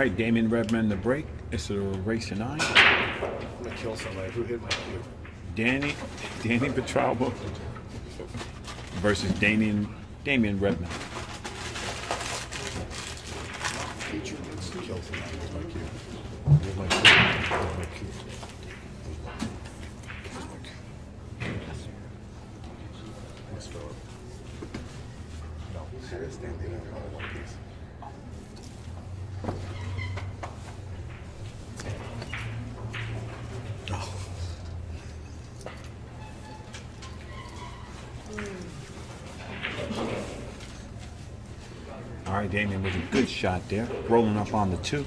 right, Damian Rebman the break. It's a race to 9. I'm gonna kill somebody. Who hit my cue? Danny Petralba versus Damian Rebman. Kill somebody with my cue. With my cue. With my cue. Let's go. No, serious standing in one piece. All right, Damian with a good shot there. Rolling up on the 2.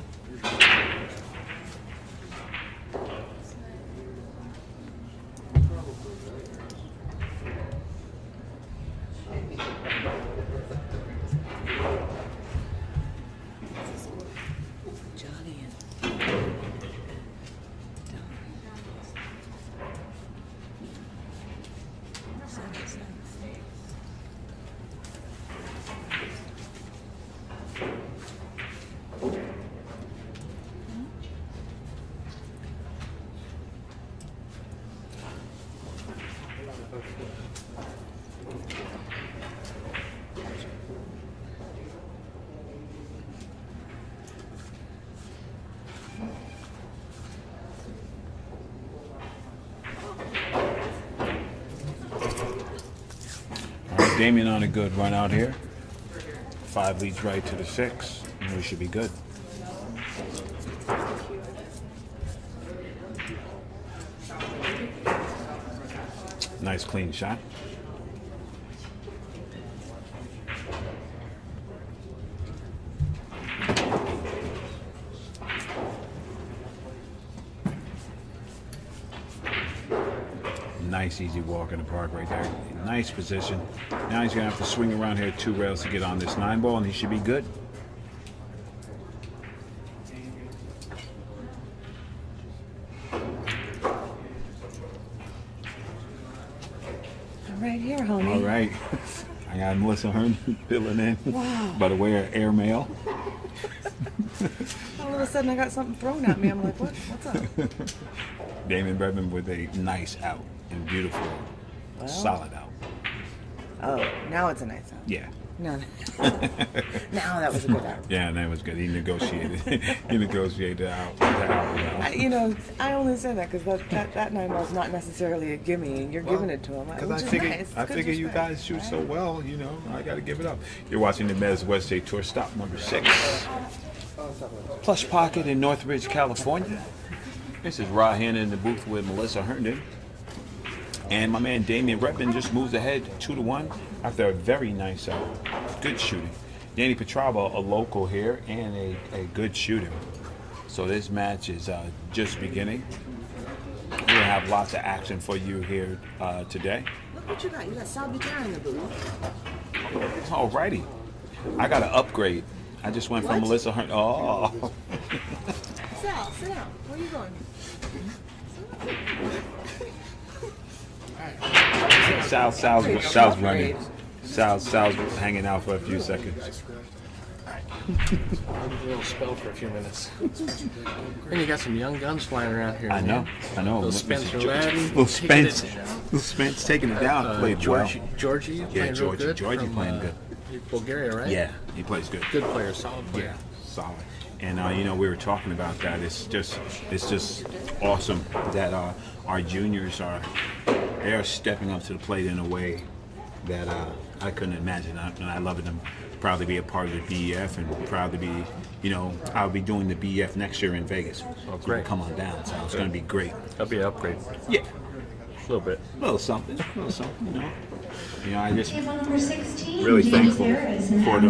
Damian on a good run out here. 5 leads right to the 6. And we should be good. Nice clean shot. Nice easy walk in the park right there. Nice position. Now he's gonna have to swing around here 2 rails to get on this 9 ball, and he should be good. Right here, homie. All right. I got Melissa Hearn filling in. Wow. By the way of airmail. All of a sudden I got something thrown at me. I'm like, what's up? Damian Rebman with a nice out and beautiful, solid out. Oh, now it's a nice out. Yeah. No. Now that was a good out. Yeah, that was good. He negotiated. He negotiated out. The out, You know, I only say that because that 9 ball's not necessarily a gimme, and you're giving it to him. Because I figure you guys shoot so well, you know, I got to give it up. You're watching the Mez West State Tour, stop number 6. Plush Pocket in Northridge, California. This is Rahan in the booth with Melissa Herndon. And my man Damian Rebman just moves ahead 2-1 after a very nice good shooting. Danny Petralba, a local here, and a good shooter. So this match is just beginning. We're going to have lots of action for you here today. Look what you got. You got Sal Buchanan in the booth. Alrighty. I got to upgrade. I just went from Melissa Herndon. Oh. Sal, sit down. Where are you going? Sal's running. Sal's hanging out for a few seconds. I'm a little spell for a few minutes. And you got some young guns flying around here. I know. Little Spencer Ladden. Little Spence taking it down. Played Georgie playing real good. Georgie from, playing good. Bulgaria, right? Yeah, he plays good. Good player, solid player. Yeah, solid. And you know, we were talking about that. It's just awesome that our juniors they're stepping up to the plate in a way that I couldn't imagine. And I love them. Proud to be a part of the BEF, and proud to be, you know, I'll be doing the BEF next year in Vegas. Oh, so great. Come on down. So it's going to be great. That'll be an upgrade. Yeah. A little bit. A little something, you know. You know, I just really thankful for the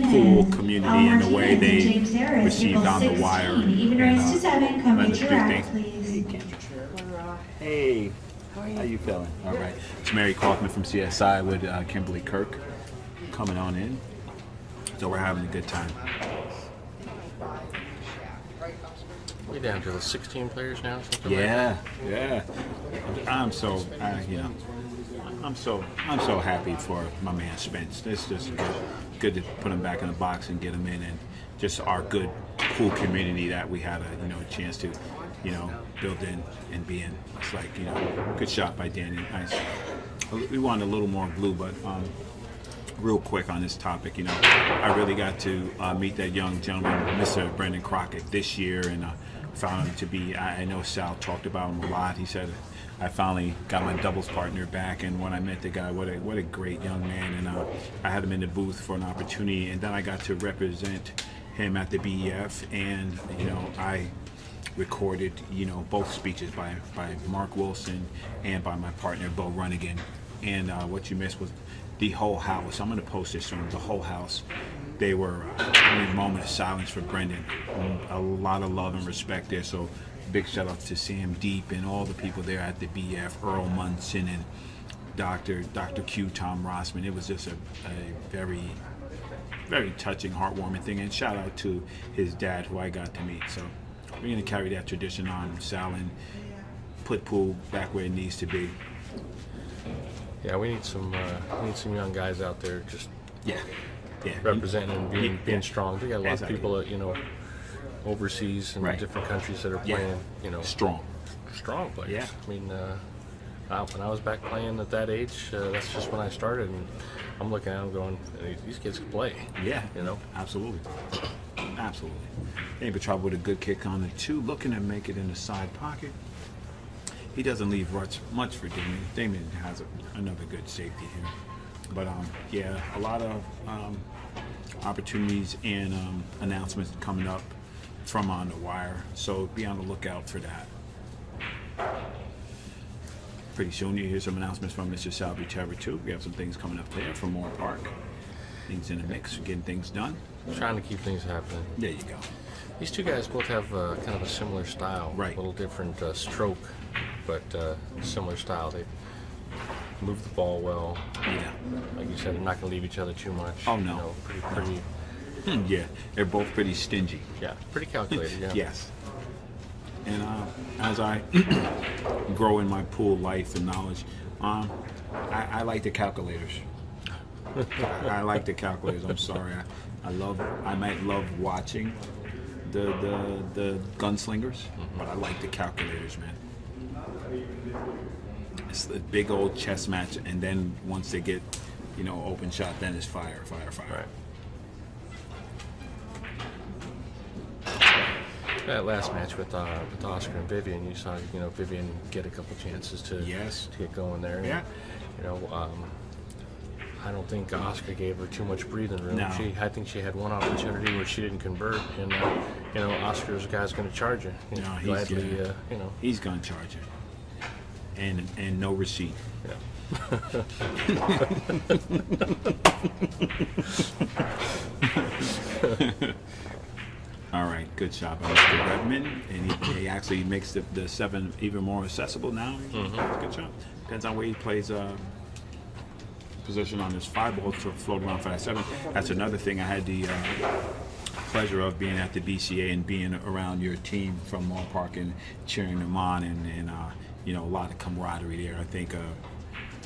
pool community and the way they received On the Wire. And the big thing. Hey, how you feeling? All right. It's Mary Kaufman from CSI with Kimberly Kirk coming on in. So we're having a good time. We're down to the 16 players now. Yeah. I'm so, you know, I'm so happy for my man Spence. It's just good to put him back in the box and get him in, and just our good pool community that we had a chance to build in and be in. It's like good shot by Danny. Nice. We wanted a little more blue, but real quick on this topic, I really got to meet that young gentleman, Mr. Brendan Crockett, this year, and found him to be. I know Sal talked about him a lot. He said, I finally got my doubles partner back, and when I met the guy, what a great young man. And I had him in the booth for an opportunity, and then I got to represent him at the BEF, and I recorded both speeches by Mark Wilson and by my partner Bo Runnigan. And what you missed was the whole house. I'm going to post this from the whole house. They were in a moment of silence for Brendan. A lot of love and respect there. So big shout out to Sam Deep and all the people there at the BF, Earl Munson and Dr. Q, Tom Rossman. It was just a very, very touching, heartwarming thing. And shout out to his dad, who I got to meet. So we're going to carry that tradition on, Sal, and put pool back where it needs to be. Yeah, we need some young guys out there just Yeah. representing and being strong. We got a lot Exactly. of people overseas and Right. different countries that are playing, Strong. strong players. Yeah. I mean, when I was back playing at that age, that's just when I started, and I'm looking at them going, these kids can play. Yeah. Absolutely. Absolutely. Danny Petralba with a good kick on the 2, looking to make it in the side pocket. He doesn't leave much for Damian. Damian has another good safety here. But a lot of opportunities and announcements coming up from On the Wire. So be on the lookout for that. Pretty soon you hear some announcements from Mr. Salvi Trevor too. We have some things coming up there from Moore Park. Things in the mix, getting things done. Trying to keep things happening. There you go. These two guys both have kind of a similar style. Right. A little different stroke, but similar style. They move the ball well. Yeah. Like you said, they're not going to leave each other too much. Oh, no. Pretty. Yeah, they're both pretty stingy. Yeah, pretty calculated. Yeah. Yes. And as I grow in my pool life and knowledge, I like the calculators. I like the calculators. I'm sorry. I might love watching the gunslingers, but I like the calculators, man. It's the big old chess match, and then once they get, open shot, then it's fire. Right. That last match with Oscar and Vivian, you saw Vivian get a couple chances to get going there. Yeah. I don't think Oscar gave her too much breathing room. No. I think she had one opportunity where she didn't convert, and Oscar's guy's going to charge her. He's going to charge her, and no receipt. Yeah. All right, good shot by Mr. Rebman, and he actually makes the 7 even more accessible now. Good shot. Depends on where he plays position on his 5 ball to float around for that 7. That's another thing. I had the pleasure of being at the BCA and being around your team from Moore Park and cheering them on, and a lot of camaraderie there. I think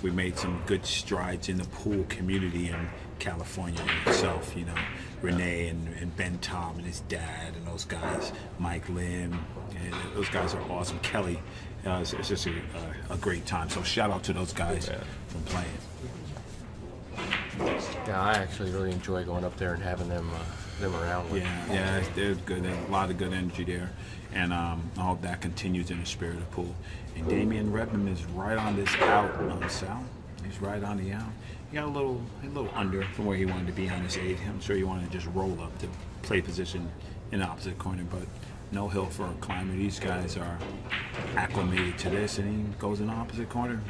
we made some good strides in the pool community in California itself. Renee and Ben Tom and his dad and those guys, Mike Lim, and those guys are awesome. Kelly, it's just a great time. So shout out to those guys from playing. Yeah, I actually really enjoy going up there and having them around. Yeah, they're good. There's a lot of good energy there, and I hope that continues in the spirit of the pool. And Damian Rebman is right on this out, Sal. He's right on the out. He got a little under from where he wanted to be on his 8. I'm sure he wanted to just roll up to play position in the opposite corner, but no hill for a climber. These guys are acclimated to this, and he goes in the opposite corner.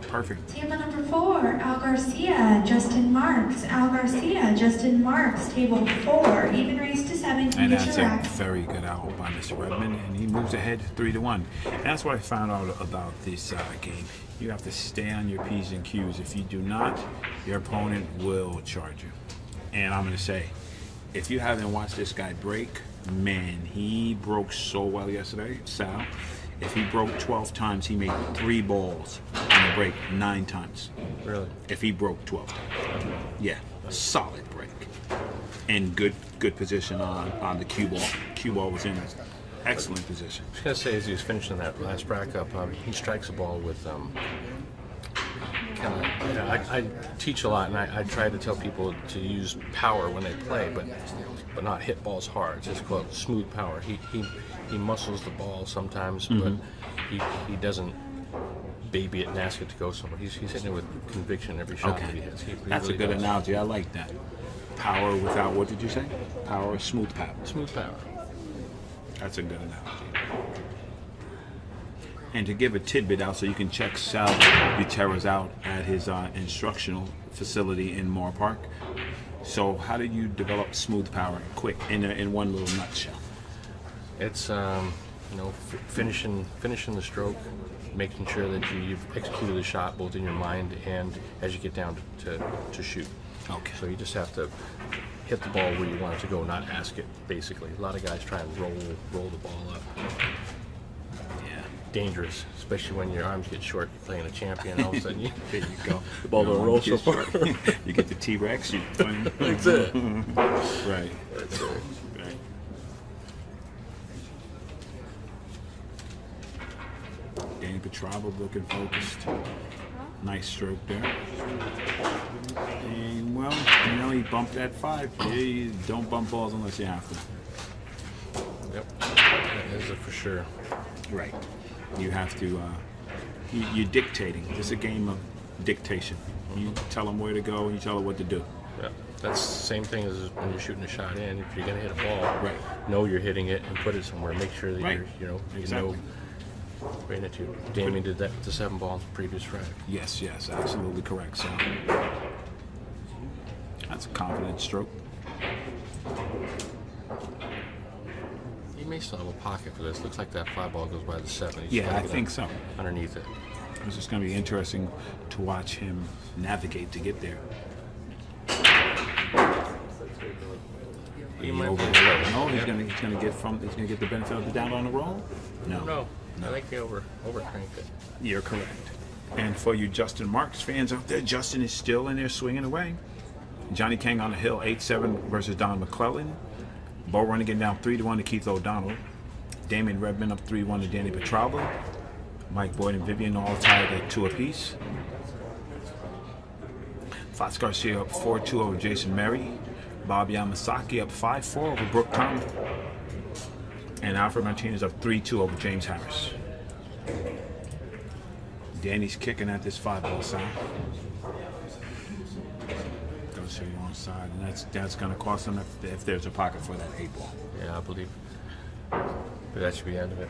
Perfect. Table number 4, Al Garcia, Justin Marks. Al Garcia, Justin Marks, table 4, even race to 7. And that's a very good out by Mr. Redmond, and he moves ahead 3-1. And that's what I found out about this game. You have to stay on your P's and Q's. If you do not, your opponent will charge you. And I'm going to say, if you haven't watched this guy break, man, he broke so well yesterday, Sal. If he broke 12 times, he made 3 balls on the break 9 times. Really? If he broke 12 times. Yeah, a solid break. in good position on the cue ball. Cue ball was in excellent position. I was gonna say, as he was finishing that last rack up, he strikes the ball with kind of. I teach a lot, and I try to tell people to use power when they play, but not hit balls hard. Just called smooth power. He muscles the ball sometimes, but he doesn't baby it and ask it to go somewhere. He's hitting it with conviction every shot that he hits. That's really a good analogy. I like that. Power without, what did you say? Power, smooth power. Smooth power. That's a good analogy. And to give a tidbit out so you can check Sal Gutierrez out at his instructional facility in Moore Park. So how did you develop smooth power quick in one little nutshell? It's finishing the stroke, making sure that you've executed the shot both in your mind and as you get down to shoot. Okay. So you just have to hit the ball where you want it to go, not ask it, basically. A lot of guys try and roll the ball up. Yeah. Dangerous, especially when your arms get short. You're playing a champion, all of a sudden There you go. the ball don't roll so far. You get the T-Rex. That's it. Right. That's it. Right. Danny Petralba looking focused. Nice stroke there. And, well, he bumped that 5. You don't bump balls unless you have to. Yep. That is it for sure. Right. You have to, you're dictating. It's a game of dictation. You tell them where to go and you tell them what to do. Yeah. That's the same thing as when you're shooting a shot in. If you're going to hit a ball, Right. know you're hitting it and put it somewhere. Make sure that Right. you Exactly. know right into it. Damian did that with the 7 ball previous Friday. Yes, absolutely correct. So that's a confident stroke. He may still have a pocket for this. Looks like that 5 ball goes by the 7. He's Yeah, trying I to get think so. underneath it. It's just going to be interesting to watch him navigate to get there. He might Over be the low. No, he's going to get the benefit of the down on the roll. No. I think he overcranked it. You're correct. And for you Justin Marks fans out there, Justin is still in there swinging away. Johnny Kang on the hill, 8-7 versus Don McClellan. Bo Running getting down 3-1 to Keith O'Donnell. Damian Rebman up 3-1 to Danny Petralba. Mike Boyd and Vivian all tied at 2 apiece. Fox Garcia up 4-2 over Jason Murray. Bob Yamasaki up 5-4 over Brooke Conley. And Alfred Martinez up 3-2 over James Harris. Danny's kicking at this 5-ball side. Goes to the wrong side, and that's going to cost him if there's a pocket for that 8-ball. Yeah, I believe. But that should be the end of it.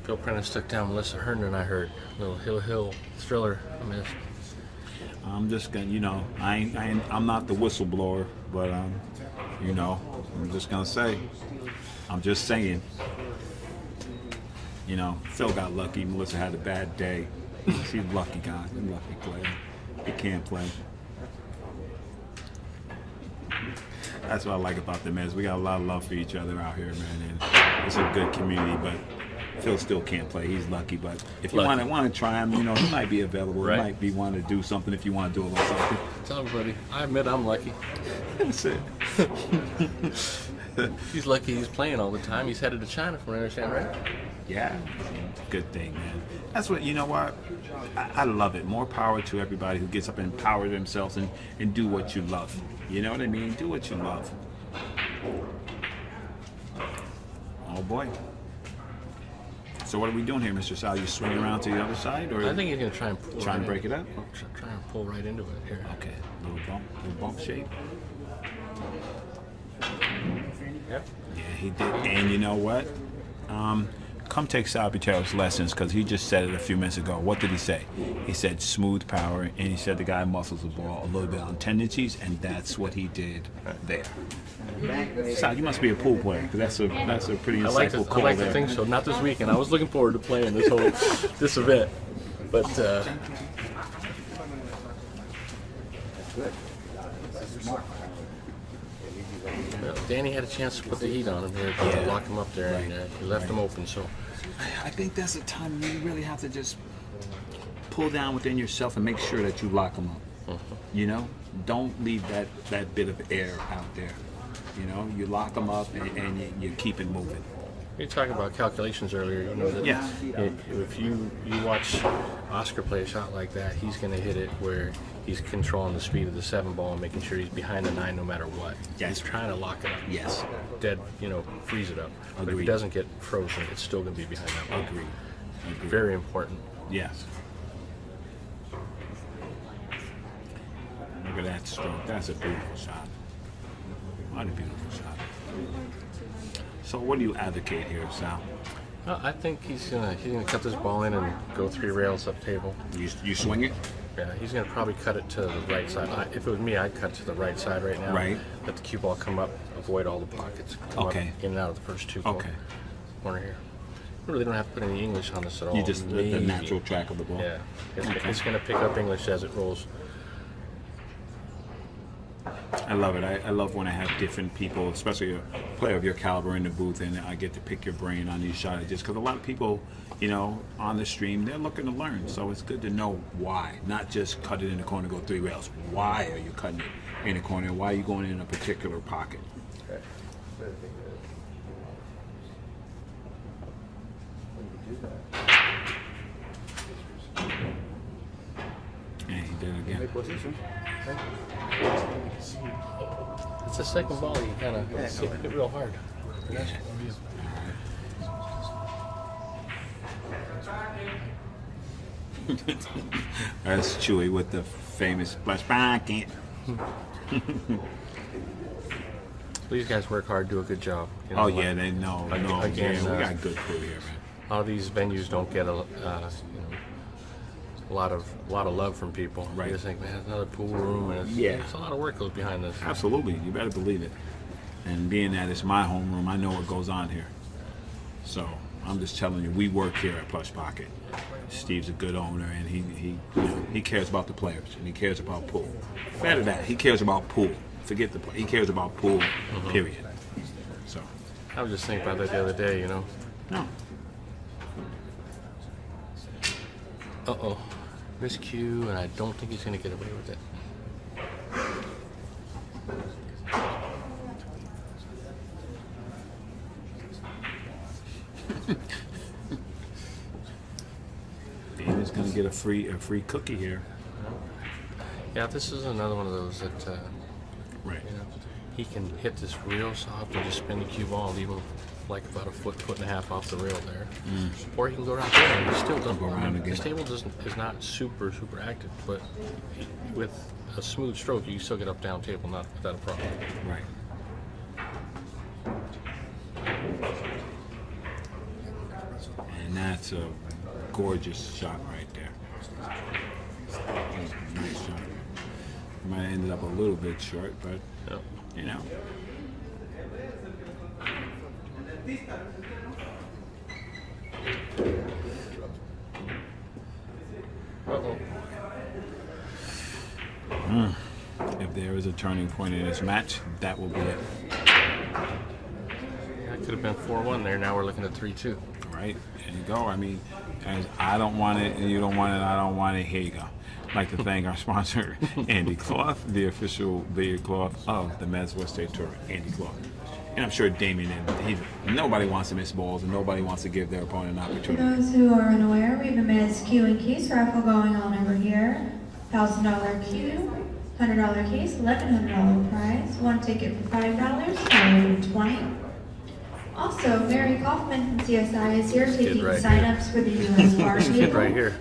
Phil Prentice took down Melissa Herndon, I heard. Little Hill thriller. I missed. I'm just gonna, I'm not the whistleblower, but I'm just gonna say, I'm just saying, Phil got lucky. Melissa had a bad day. She's a lucky guy, a lucky player. He can't play. That's what I like about the Mets. We got a lot of love for each other out here, man. And it's a good community, but Phil still can't play. He's lucky, but if you want to try him, he might be available. Right. He might be wanting to do something if you want to do a little something. Tell everybody, I admit I'm lucky. That's it. He's lucky he's playing all the time. He's headed to China, from what I understand, right? Yeah, good thing, man. That's what, what? I love it. More power to everybody who gets up and empower themselves and do what you love. You know what I mean? Do what you love. Oh, boy. So what are we doing here, Mr. Sal? You swing around to the other side? Or I think he's going to try and pull try and break it up? Try and pull right into it here. Okay, little bump shape. Yep. Yeah, he did. And you know what? Come take Sal Gutierrez's lessons, because he just said it a few minutes ago. What did he say? He said smooth power, and he said the guy muscles the ball a little bit on tendencies, and that's what he did there. Sal, you must be a pool player, because that's a pretty insightful call I like there. to think so. Not this weekend. I was looking forward to playing this event, but Danny had a chance to put the heat on him here, to lock him up there, and he left him open. So I think that's a time you really have to just pull down within yourself and make sure that you lock them up. don't leave that bit of air out there. You know, you lock them up and you keep it moving. We were talking about calculations earlier. You know that Yeah. if you watch Oscar play a shot like that, he's going to hit it where he's controlling the speed of the 7 ball and making sure he's behind the 9 no matter what. Yes. He's trying to lock it up. Yes. Dead, freeze it up. But if Agreed. it doesn't get frozen, it's still going to be behind that ball. Agreed. Very important. Yes. Look at that stroke. That's a beautiful shot. What a beautiful shot. So what do you advocate here, Sal? I think he's gonna cut this ball in and go 3 rails up table. You swing it? Yeah, he's gonna probably cut it to the right side. If it was me, I'd cut to the right side right now. Right. Let the cue ball come up, avoid all the pockets. Come Okay. Up, in and out of the first 2 Okay. corner here. We really don't have to put any English on this at all. You just the Maybe. natural track of the ball. Yeah, Okay. it's gonna pick up English as it rolls. I love it. I love when I have different people, especially a player of your caliber in the booth, and I get to pick your brain on these shots. Just because a lot of people, on the stream, they're looking to learn. So it's good to know why, not just cut it in the corner, go 3 rails. Why are you cutting it in the corner? Why are you going in a particular pocket? And he did it again. It's the second ball you kind of hit it real hard. That's Chewy with the famous splash pocket. These guys work hard, do a good job. Oh yeah, they know. Again, We got a good crew here, man. A lot of these venues don't get a lot of love from people. Right. You just think, man, it's another pool room, and it's a lot of work goes behind this. Absolutely, you better believe it. And being that it's my homeroom, I know what goes on here. So I'm just telling you, we work here at Plush Pocket. Steve's a good owner, and he cares about the players, and he cares about pool. Better that, he cares about pool. Forget the play. He cares about pool. Period. So I was just thinking about that the other day. no. Uh-oh. Miscue, and I don't think he's going to get away with it. Damian's gonna get a free cookie here. Yeah, this is another one of those that, Right. he can hit this real soft and just spin the cue ball, leave him like about a foot and a half off the rail there. Or he can go around there and he still doesn't Go around again. This table is not super active, but with a smooth stroke, you can still get up down table, not without a problem. Right. And that's a gorgeous shot right there. Nice shot. Might have ended up a little bit short, but Yep. you know. Uh-oh. If there is a turning point in this match, that will be it. That could have been 4-1 there. Now we're looking at 3-2. Right? There you go. I mean, as I don't want it, and you don't want it, I don't want it. Here you go. I'd like to thank our sponsor, Andy Cloth, the official billiard cloth of the Mets West State Tour, Andy Cloth. And I'm sure Damian, nobody wants to miss balls, and nobody wants to give their opponent an For opportunity. those who are unaware, we have a men's Q and case raffle going on over here. $1,000 Q, $100 case, $1,100 prize. One ticket for $5, $20. Also, Mary Kaufman from CSI is here taking right sign-ups for the U.S. Bar This kid right table. here.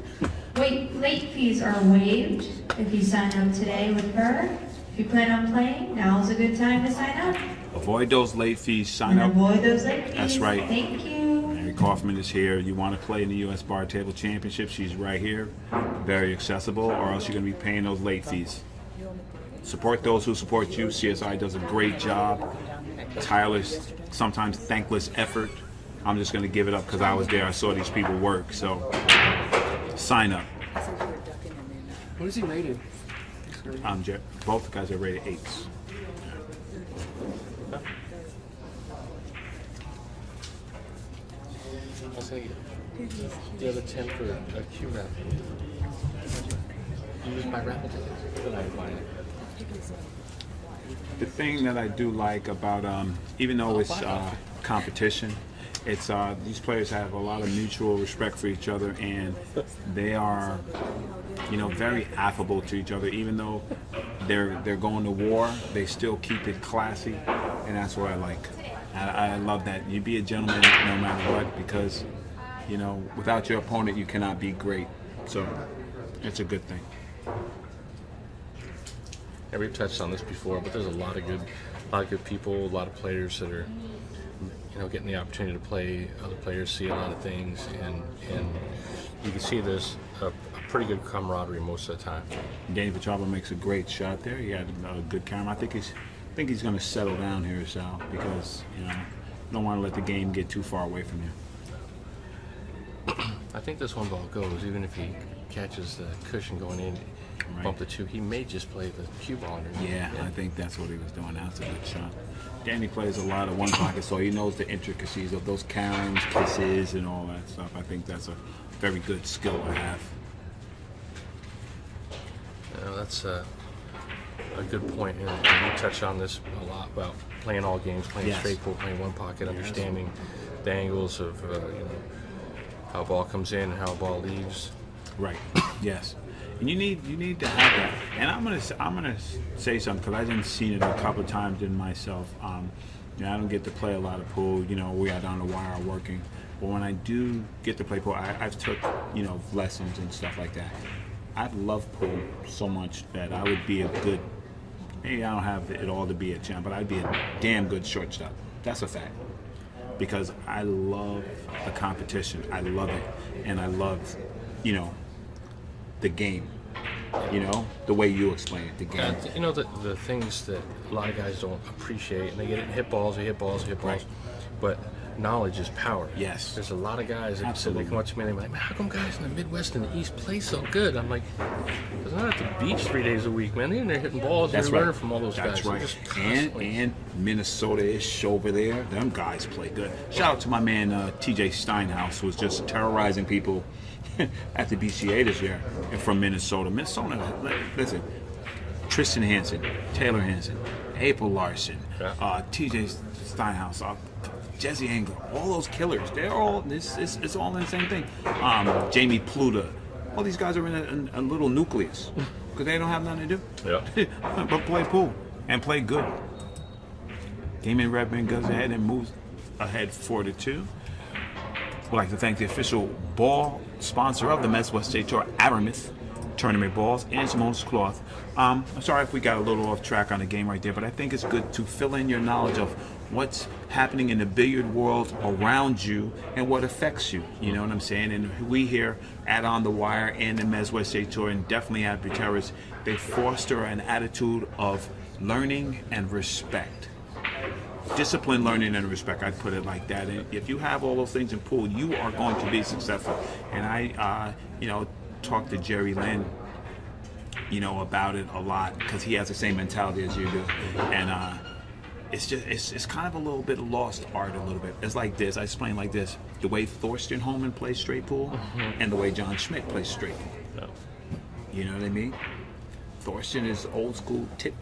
Late fees are waived if you sign up today with her. If you plan on playing, now's a good time to sign up. Avoid those late fees. Sign And up. avoid those late fees. That's right. Thank you. Mary Kaufman is here. You want to play in the U.S. Bar Table Championship? She's right here. Very accessible, or else you're going to be paying those late fees. Support those who support you. CSI does a great job. Tireless, sometimes thankless effort. I'm just going to give it up because I was there. I saw these people work. So sign up. What is he rated? Both guys are rated 8s. I was going to get the other 10 for a Q raffle. You use my raffle tickets? Then I buy it. The thing that I do like about, even though it's competition, it's these players have a lot of mutual respect for each other, and they are, very affable to each other. Even though they're going to war, they still keep it classy, and that's what I like. I love that. You be a gentleman no matter what, because without your opponent, you cannot be great. So it's a good thing. Yeah, we've touched on this before, but there's a lot of good people, a lot of players that are, getting the opportunity to play. Other players see a lot of things, and you can see there's a pretty good camaraderie most of the time. Danny Petralba makes a great shot there. He had a good camera. I think he's going to settle down here, Sal, because you don't want to let the game get too far away from you. I think this one ball goes, even if he catches the cushion going in, Right. bump the two. He may just play the cue ball underneath. Yeah, I think that's what he was doing. That's a good shot. Danny plays a lot of one pocket, so he knows the intricacies of those Karens, kisses, and all that stuff. I think that's a very good skill to have. That's a good point. And you touch on this a lot about playing all games, playing Yes. straight pool, playing one pocket, understanding the angles of how a ball comes in, how a ball leaves. Right. Yes. And you need to have that. And I'm gonna say something, because I didn't see it a couple of times in myself. I don't get to play a lot of pool. We are on the wire working. But when I do get to play pool, I've took lessons and stuff like that. I love pool so much that I would be a good. Maybe I don't have it all to be a champ, but I'd be a damn good shortstop. That's a fact. Because I love the competition. I love it, and I love, the game. The way you explain it, the game. The things that a lot of guys don't appreciate, and they get hit balls, Right. but knowledge is power. Yes. There's a lot of guys that Absolutely. they come up to me and they're like, man, how come guys in the Midwest and the East play so good? I'm like, because they're not at the beach 3 days a week, man. They're in there hitting balls. That's You're right. learning from all those That's guys. They're right. just constantly- And Minnesota-ish over there. Them guys play good. Shout out to my man TJ Steinhaus, who was just terrorizing people at the BCA this year, and from Minnesota. Minnesota, listen, Tristan Hansen, Taylor Hansen, April Larson, Yeah. TJ Steinhaus, Jesse Engler, all those killers. They're all it's all in the same thing. Jamie Pluta. All these guys are in a little nucleus because they don't have nothing to do. Yeah. But play pool and play good. Damian Rebman goes ahead and moves ahead 4-2. We'd like to thank the official ball sponsor of the Mets West State Tour, Aramis Tournament Balls, and Simone's Cloth. I'm sorry if we got a little off track on the game right there, but I think it's good to fill in your knowledge of what's happening in the billiard world around you and what affects you. You know what I'm saying? And we here at On the Wire and the Mets West State Tour, and definitely at Petralba, they foster an attitude of learning and respect. Discipline, learning, and respect. I'd put it like that. And if you have all those things in pool, you are going to be successful. And I, talked to Jerry Lynn, about it a lot because he has the same mentality as you do. And it's kind of a little bit of lost art a little bit. It's like this. I explain like this: the way Thorsten Holman plays straight pool, and the way John Schmidt plays straight pool. You know what I mean? Thorsten is old school, tip,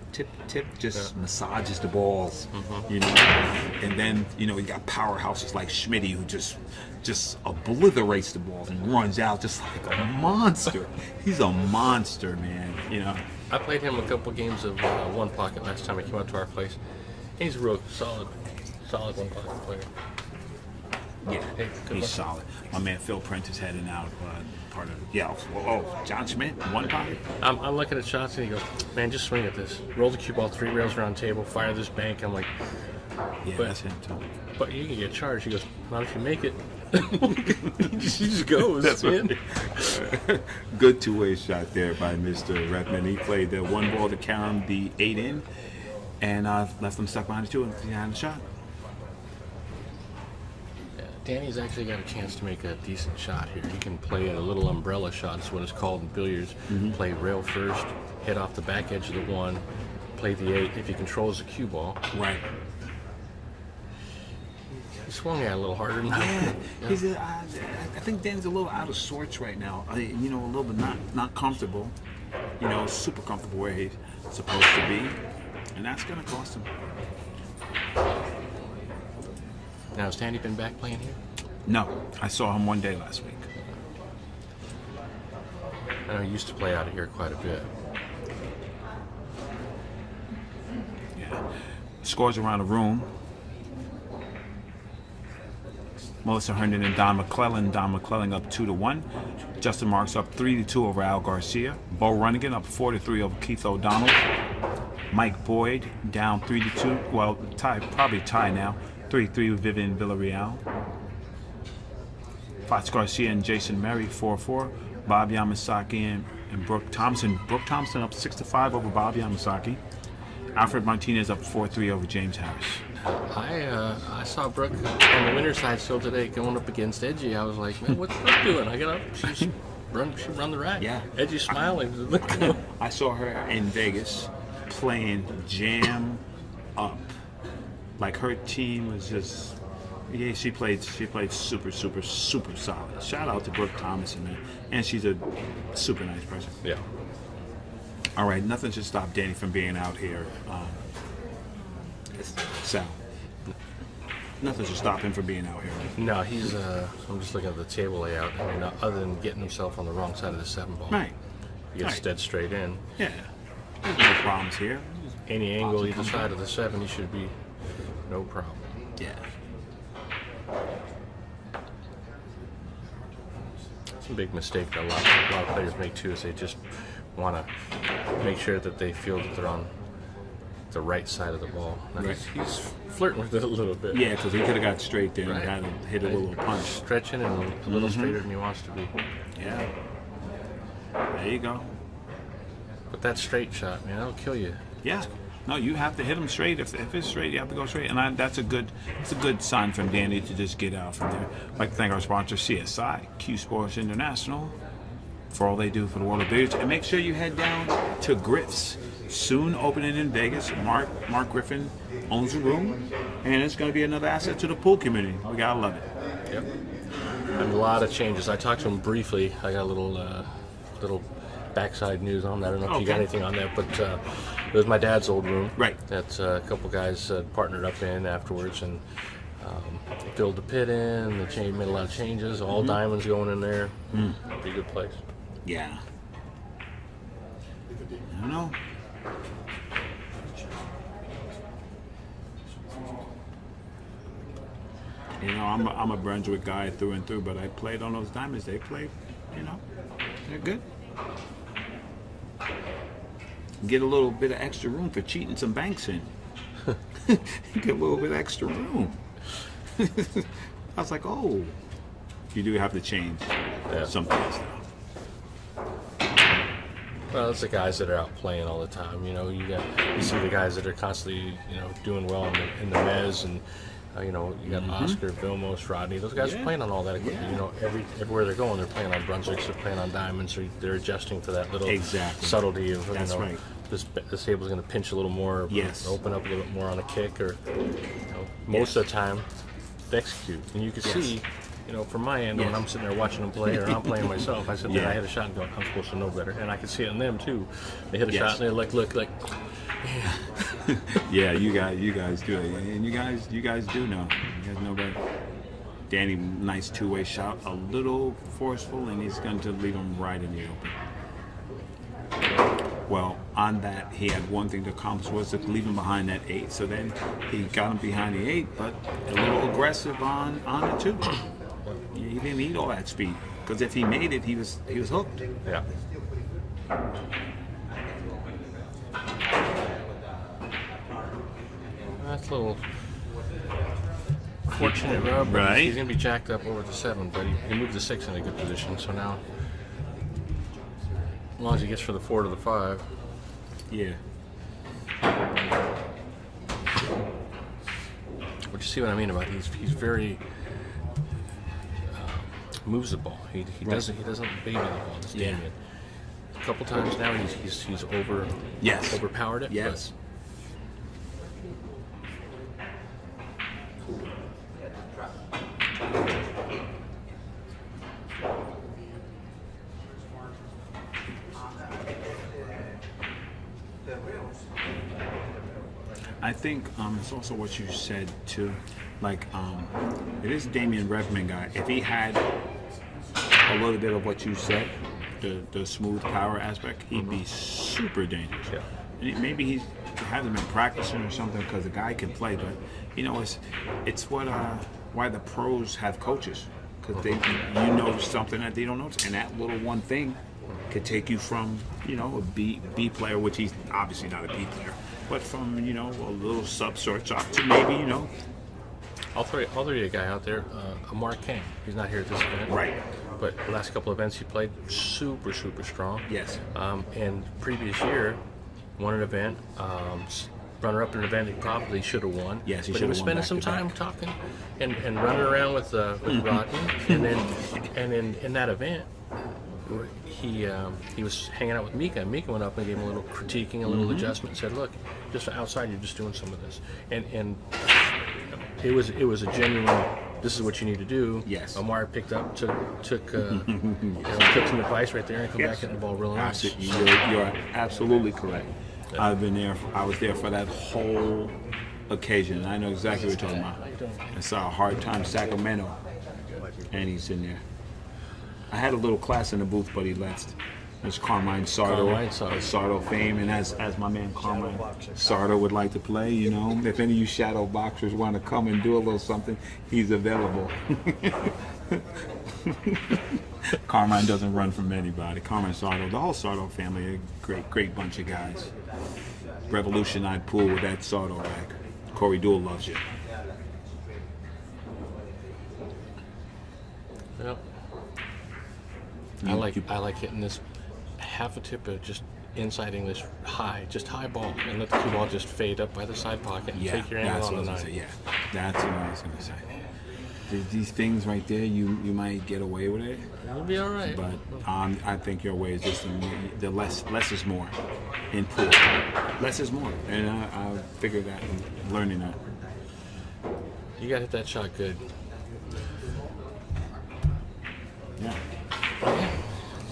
just massages the balls, and then you got powerhouses like Schmitty who just obliterates the balls and runs out just like a monster. He's a monster, man. I played him a couple games of one pocket last time he came out to our place. He's a real solid one pocket player. Yeah, Hey, good he's luck. solid. My man Phil Prentice heading out part of it. Yeah, John Schmidt, one pocket. I'm looking at shots and he goes, man, just swing at this. Roll the cue ball 3 rails around the table, fire this bank. I'm like, Yeah, But- that's him too. but you can get charged. He goes, not if you make it. he just goes. That's man. Good two-way shot there by Mr. Rebman. He played the one ball to carry him the 8 in, and left him stuck behind the 2 and behind the shot. Danny's actually got a chance to make a decent shot here. He can play a little umbrella shot, is what it's called in billiards. Play rail first, hit off the back edge of the 1, play the 8 if he controls the cue ball. Right. He swung at it a little harder than Yeah, that. he's I think Dan's a little out of sorts right now. A little bit not comfortable. Super comfortable where he's. supposed to be, and that's going to cost him. Now, has Tandy been back playing here? No, I saw him one day last week. I know he used to play out of here quite a bit. Yeah. Scores around the room. Melissa Herndon and Don McClellan. Don McClellan up 2-1. Justin Marks up 3-2 over Al Garcia. Bo Runnigan up 4-3 over Keith O'Donnell. Mike Boyd down 3-2. Well, probably tie now. 3-3 with Vivian Villarreal. Fox Garcia and Jason Murray 4-4. Bob Yamasaki and Brooke Thompson. Brooke Thompson up 6-5 over Bob Yamasaki. Alfred Martinez up 4-3 over James Harris. I saw Brooke on the winner's side still today going up against Edgy. I was like, man, what's Brooke doing? I got up. She run the rack. Yeah. Edgy smiling. I saw her in Vegas playing jam up. Like her team was just, yeah, she played super solid. Shout out to Brooke Thomas, man. And she's a super nice person. Yeah. All right, nothing should stop Danny from being out here. Sal. Nothing should stop him from being out here. Right? No, he's. I'm just looking at the table layout. I mean, other than getting himself on the wrong side of the 7 ball, Right. he gets Right. dead straight in. Yeah. There's no problems here. Any angle either side of the 7, he should be no problem. Yeah. It's a big mistake that a lot of players make too, is they just want to make sure that they feel that they're on the right side of the ball. Now, Right. he's flirting with it a little bit. Yeah, because he could have got straight there Right. and hit a little punch. Stretching and a little straighter than he wants to be. Yeah. There you go. But that straight shot, man, that'll kill you. Yeah. No, you have to hit him straight. If it's straight, you have to go straight. And that's a good sign from Danny to just get out from there. I'd like to thank our sponsor, CSI, Q Sports International, for all they do for the world of billiards. And make sure you head down to Griff's. Soon opening in Vegas. Mark Griffin owns the room. And it's going to be another asset to the pool community. We got to love it. Yep. And a lot of changes. I talked to him briefly. I got a little backside news on that. I don't know if you got Okay. anything on that, but it was my dad's old room. Right. That a couple guys partnered up in afterwards and filled the pit in. They made a lot of changes. All diamonds going in there. Pretty good place. Yeah. I don't know. You know, I'm a Brunswick guy through and through, but I played on those diamonds. They played, you know, they're good. Get a little bit of extra room for cheating some banks in. Get a little bit of extra room. I was like, oh, you do have to change some things now. Well, it's the guys that are out playing all the time. You know, you see the guys that are constantly, you know, doing well in the mez, and you know, you got Oscar, Vilmos, Rodney. Those guys are playing on all that equipment. Yeah. You know, everywhere they're going, they're playing on Brunswicks, they're playing on diamonds, or they're adjusting to that little subtlety of, That's you know, right. this table's going to pinch a little more, Yes. open up a little bit more on a kick, or you know, most of the time, they execute. And you can see, you know, from my end, when I'm sitting there watching them play, or I'm playing myself, I sit there, I hit a shot and go, I'm supposed to know better. And I can see it in them too. They hit a shot and they look like. Yeah, you guys do it, and you guys do know. You guys know better. Danny, nice two-way shot, a little forceful, and he's going to leave him right in the open. Well, on that, he had one thing to accomplish, was to leave him behind that 8. So then he got him behind the 8, but a little aggressive on the 2. He didn't need all that speed, because if he made it, he was hooked. Yeah. That's a little fortunate rub. Right. He's going to be jacked up over to 7, but he moved the 6 in a good position. So now, as long as he gets from the 4 to the 5. Yeah. But you see what I mean about he's very moves the ball. He doesn't baby the ball. This Damian. A couple times now he's overpowered it. Yes. I think it's also what you said too. Like, it is Damian Rebman guy. If he had a little bit of what you said, the smooth power aspect, he'd be super dangerous. Yeah. And maybe he hasn't been practicing or something, because the guy can play, but you know, it's what why the pros have coaches, because they know something that they don't know, and that little one thing could take you from, you know, a B player, which he's obviously not a B player, but from, you know, a little shortstop to maybe, you know. I'll throw you a guy out there, Amar Kang. He's not here at this event. Right. But the last couple of events he played, super strong. Yes. And previous year, won an event, runner-up in an event he probably should have won. Yes, he but should he was have won spending some time back-to-back. talking and running around with Rodney. And then in that event, he was hanging out with Mika. And Mika went up and gave him a little critiquing, a little adjustment, and said, "Look, just outside, you're just doing some of this." And it was a genuine. This is what you need to do. Yes. Omar picked up, took took some advice right there, and come back at the ball real nice. You're absolutely correct. I've been there. I was there for that whole occasion. I know exactly what you're talking about. I saw a Hard Time Sacramento, and he's in there. I had a little class in the booth, but he left. There's Carmine Sardo, Sardo fame, and as my man Carmine Sardo would like to play, you know, if any of you shadow boxers want to come and do a little something, he's available. Carmine doesn't run from anybody. Carmine Sardo, the whole Sardo family, a great bunch of guys. Revolutionized pool with that Sardo rack. Corey Deuel loves you. Yep. I like hitting this half a tip of just inside English high ball, and let the cue ball just fade up by the side pocket and take your angle on the nine. Yeah, that's what I was going to say. These things right there, you might get away with it. It'll be all right. But I think your way is just the less is more in pool. Less is more, and I figured that and learning that. You got to hit that shot good. Yeah.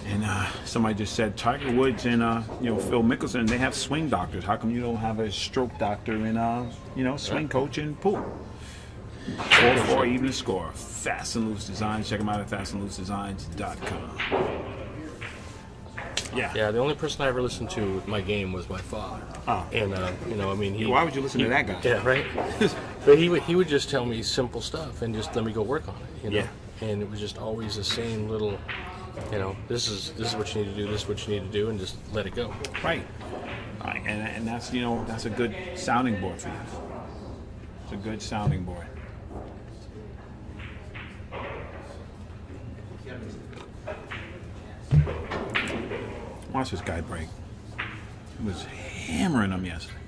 And somebody just said Tiger Woods and Phil Mickelson, they have swing doctors. How come you don't have a stroke doctor and swing coach in pool? 4-4 even score. Fast and Loose Designs. Check them out at fastandloosedesigns.com. Yeah. The only person I ever listened to my game was my father. Oh. And why would you listen to that guy? Yeah, right. But he would just tell me simple stuff and just let me go work on it. You know? Yeah. And it was just always the same little. This is what you need to do. This is what you need to do, and just let it go. Right. And that's that's a good sounding board for you. It's a good sounding board. Watch this guy break. He was hammering him yesterday.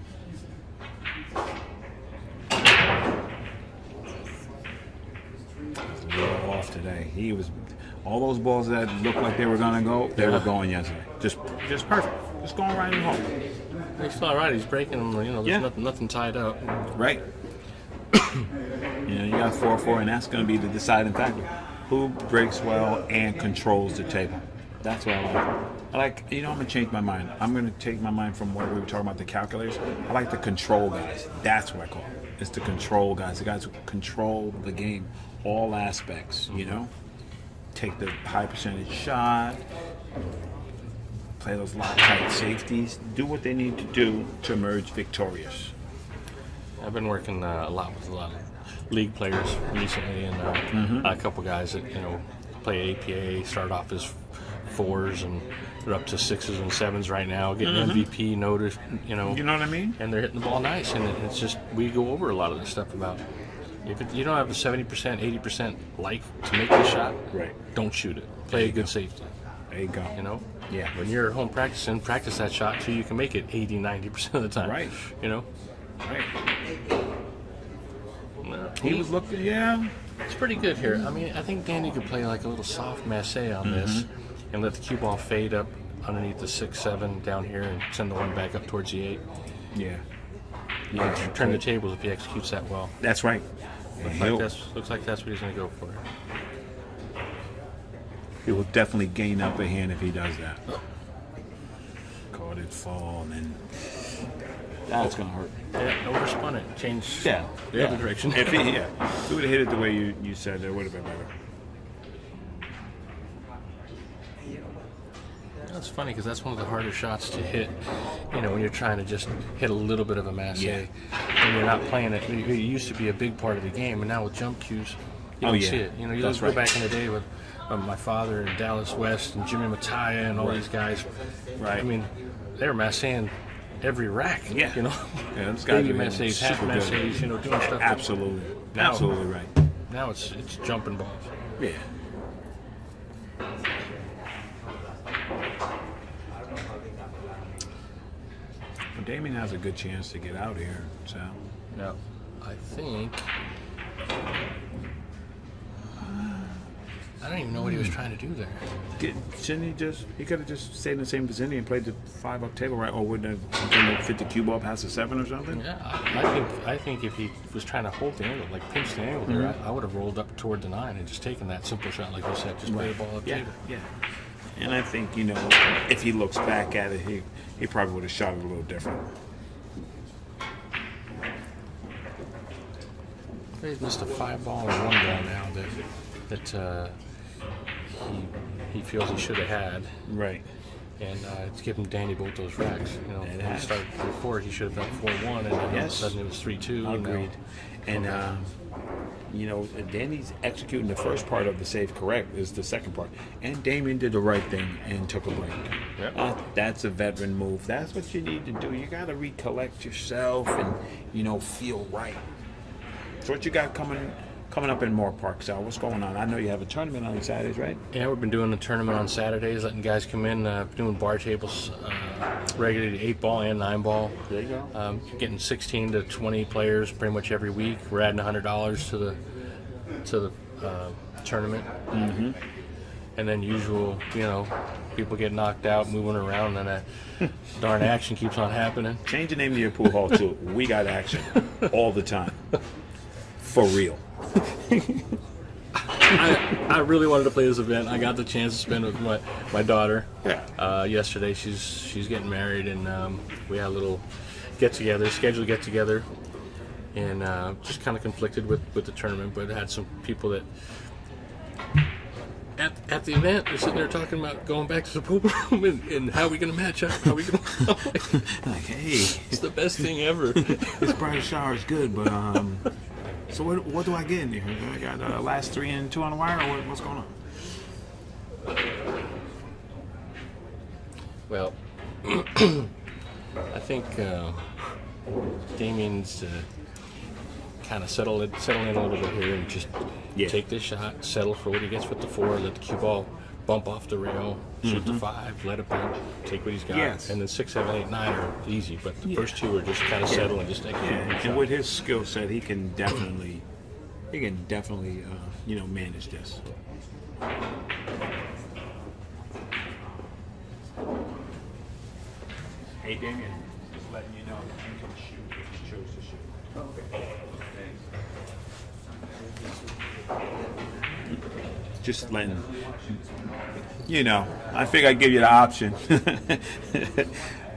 A little off today. He was. All those balls that looked like they were gonna go, they were going yesterday. Just perfect. Just going right in home. He's all right. He's breaking them. There's nothing tied up. Right. You got 4-4, and that's gonna be the deciding factor. Who breaks well and controls the table. That's what I like. I'm gonna change my mind. I'm gonna take my mind from what we were talking about, the calculators. I like the control guys. That's what I call it. It's the control guys. The guys who control the game, all aspects. Take the high percentage shot, play those tight safeties, do what they need to do to emerge victorious. I've been working a lot with a lot of league players recently, and a couple guys that play APA, start off as 4s, and they're up to 6s and 7s right now, getting MVP notice. You know what I mean? And they're hitting the ball nice, and it's just we go over a lot of this stuff about. If you don't have a 70%, 80% like to make the shot, right, don't shoot it. Play a good safety. There you go. Yeah. When you're at home practicing, practice that shot so you can make it 80, 90% of the time. Right. Right. He was looking, yeah. It's pretty good here. I mean, I think Danny could play like a little soft masse on this and let the cue ball fade up underneath the 6-7 down here and send the one back up towards the 8. Yeah. Turn the tables if he executes that well. That's right. Looks like that's what he's going to go for. He will definitely gain upper hand if he does that. Caught it fall, and then That's gonna hurt. Yeah, overspun it. Changed Yeah, the other direction. If he would have hit it the way you said, it would have been better. That's funny because that's one of the harder shots to hit. You know, when you're trying to just hit a little bit of a masse, and you're not playing it. It used to be a big part of the game, and now with jump cues, you don't see it. You know, you That's go back in the day with my father and Dallas West and Jimmy Mattia and all these guys. Right. I mean, they were massing every rack. Yeah. You know, those guys baby are masses, half super good. masses, you know, doing stuff. Absolutely. Now- Absolutely right. Now it's jumping balls. Yeah. Well, Damian has a good chance to get out here, so. No, I think. I don't even know what he was trying to do there. Shouldn't he could have just stayed in the same vicinity and played the 5-up table, right? Or wouldn't have fit the cue ball past the 7 or something? Yeah, I think if he was trying to hold the angle, like pinch the angle there, I would have rolled up toward the 9 and just taken that simple shot, like you said, just play the ball up Yeah, table. yeah. And I think, you know, if he looks back at it, he probably would have shot it a little different. He's missed a 5-ball and 1 ball now that he feels he should have had. Right. And it's given Danny both those racks. You know, when he started 4-4, he should have done 4-1, and then all of a sudden it was 3-2. Agreed. And, you know, Danny's executing the first part of the save correct is the second part. And Damian did the right thing and took a break. Yep. That's a veteran move. That's what you need to do. You got to recollect yourself and, you know, feel right. So what you got coming up in Moore Park, Sal? What's going on? I know you have a tournament on Saturdays, right? Yeah, we've been doing a tournament on Saturdays, letting guys come in, doing bar tables, regularly 8-ball and 9-ball. There you go. Getting 16 to 20 players pretty much every week. We're adding $100 to the tournament. Mm-hmm. And then usual, you know, people get knocked out, moving around, and that darn action keeps on happening. Change the name of your pool hall too. We got action all the time. For real. I really wanted to play this event. I got the chance to spend it with my daughter. Yeah. Yesterday, she's getting married, and we had a little scheduled get together, and just kind of conflicted with the tournament. But had some people that at the event they're sitting there talking about going back to the pool room and how are we going to match up? How are we going to Like, hey, it's the best thing ever. this private shower is good, but so what do I get in here? I got last 3 and 2 on the wire, or what's going on? Well, I think Damian's kind of settle in a little bit here and just take this shot, settle for what he gets with the 4, let the cue ball bump off the rail, shoot the 5, let it bump, take what he's got, and then 6, 7, 8, 9 are easy, but the first 2 are just kind of settle and just execute. And with his skill set, he can definitely, you know, manage this. Hey, Damian, just letting you know you can shoot if you chose to shoot. Okay. Just letting, you know, I figure I'd give you the option.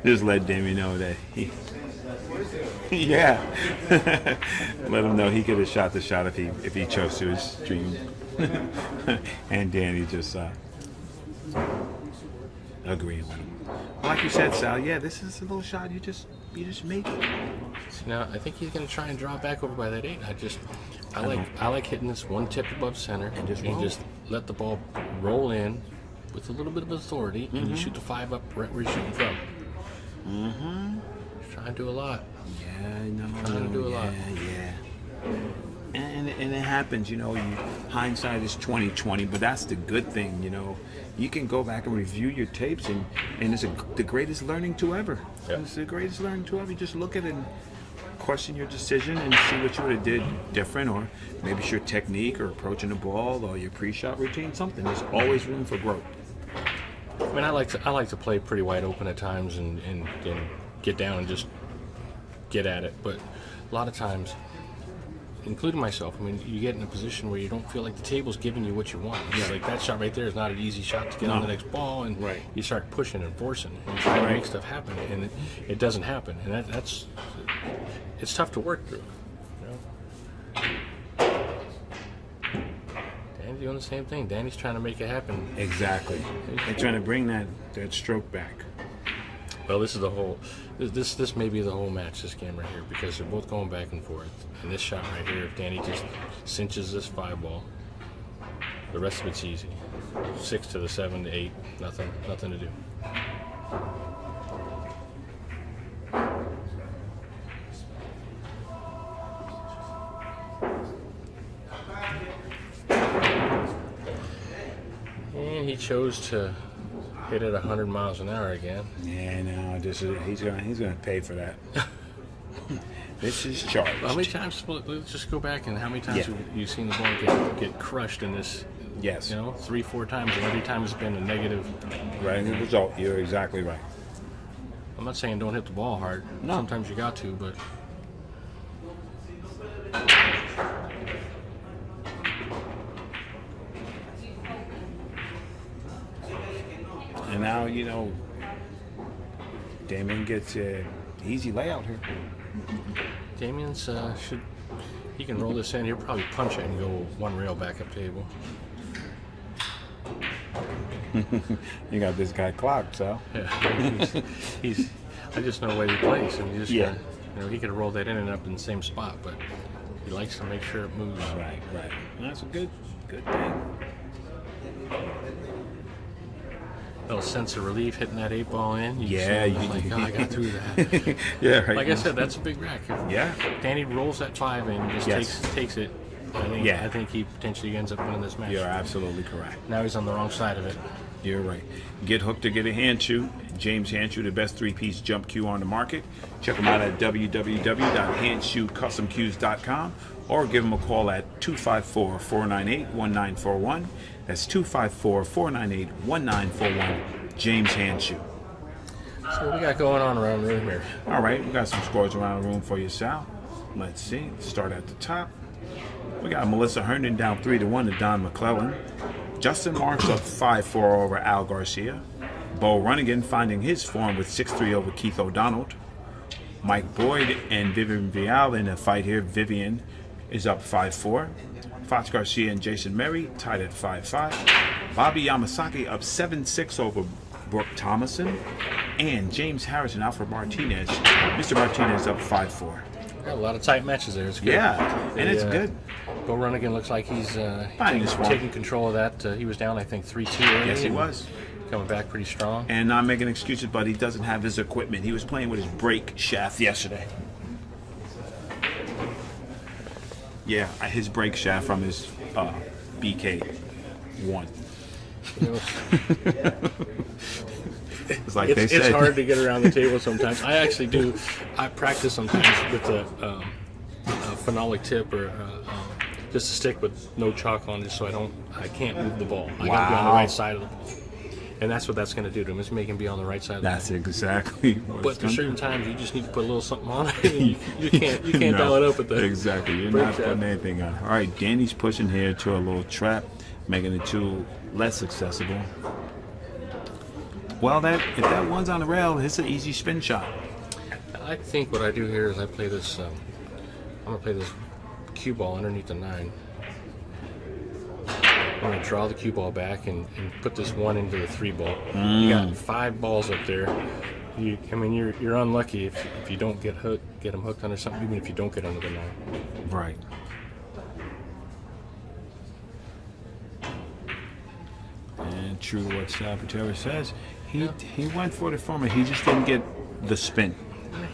Just let Damian know that yeah. Let him know he could have shot the shot if he chose to his dream. And Danny just agreeing with him. Like you said, Sal, yeah, this is a little shot. You just make it. Now I think he's going to try and draw back over by that 8. I like hitting this 1 tip above center and just let the ball roll in with a little bit of authority, and you shoot the 5 up right where you're shooting from. Mm-hmm. Trying to do a lot. Yeah, no. I'm going to do a lot. Yeah. And it happens, you know. Hindsight is 20/20, but that's the good thing, you know. You can go back and review your tapes, and it's the greatest learning tool ever. Yeah. It's the greatest learning tool ever. You just look at it and question your decision and see what you would have did different, or maybe it's your technique or approaching the ball or your pre-shot routine. Something. There's always room for growth. I mean, I like to play pretty wide open at times and get down and just get at it. But a lot of times, including myself, I mean, you get in a position where you don't feel like the table's giving you what you want. It's like that shot right there is not an easy shot to get on the next ball, and you start pushing and forcing and trying to make stuff happen, and it doesn't happen, and that's it's tough to work through. Danny's doing the same thing. Danny's trying to make it happen. Exactly. They're trying to bring that stroke back. Well, this is the whole. This may be the whole match. This game right here, because they're both going back and forth. And this shot right here, if Danny just cinches this 5-ball, the rest of it's easy. 6 to the 7 to 8, nothing to do. And he chose to hit it 100 miles an hour again. Yeah, no, he's gonna pay for that. This is charged. How many times? Let's just go back and how many times have you seen the ball get crushed in this? Yes. 3, 4 times, and every time it's been a negative. Right, the result. You're exactly right. I'm not saying don't hit the ball hard. No. Sometimes you got to, but. And now, Damian gets an easy layout here. Damian's he can roll this in. He'll probably punch it and go one rail back up table. You got this guy clocked, so. Yeah, he's I just know where he plays, and he just he could have rolled that in and up in the same spot, but he likes to make sure it moves. Right. And that's a good thing. Little sense of relief hitting that 8-ball in. Yeah, like, I got through that. Yeah, right. Like I said, that's a big rack. Yeah. Danny rolls that 5 in, and just takes it. I think he potentially ends up winning this match. You're absolutely correct. Now he's on the wrong side of it. You're right. Get hooked to get a hand shoe. James Hand Shoe, the best 3-piece jump cue on the market. Check them out at www.handshoecustomcues.com or give them a call at 254-498-1941. That's 254-498-1941. James Hand Shoe. So what we got going on around the room here? All right, we got some scores around the room for you, Sal. Let's see. Start at the top. We got Melissa Herndon down 3-1 to Don McClellan. Justin Marks up 5-4 over Al Garcia. Bo Runnigan finding his form with 6-3 over Keith O'Donnell. Mike Boyd and Vivian Vial in a fight here. Vivian is up 5-4. Fox Garcia and Jason Merry tied at 5-5. Bobby Yamasaki up 7-6 over Brooke Thomason. And James Harris and Alfred Martinez. Mr. Martinez up 5-4. Got a lot of tight matches there. It's good. Yeah, and it's good. Bo Runnigan looks like he's taking control of that. He was down, I think, 3-2 early. Yes, he was. Coming back pretty strong. And not making excuses, but he doesn't have his equipment. He was playing with his brake shaft yesterday. Yeah, his brake shaft from his BK1. It's like they said. It's hard to get around the table sometimes. I actually do. I practice sometimes with a phenolic tip or just a stick with no chalk on it, so I can't move the ball. I got to be on the right side of the ball. And that's what that's going to do to him. It's make him be on the right side of the ball. That's exactly what But there's certain times you just need to put a little something on it. You can't dial it up with that. Exactly. You're not putting anything on. All right, Danny's pushing here to a little trap, making the tool less accessible. Well, if that one's on the rail, it's an easy spin shot. I think what I do here is I play this. I'm gonna play this cue ball underneath the 9. I'm gonna draw the cue ball back and put this 1 into the 3 ball. You got 5 balls up there. You're unlucky if you don't get them hooked under something, even if you don't get under the 9. Right. And true to what Salvatore says, he went for the former. He just didn't get the spin.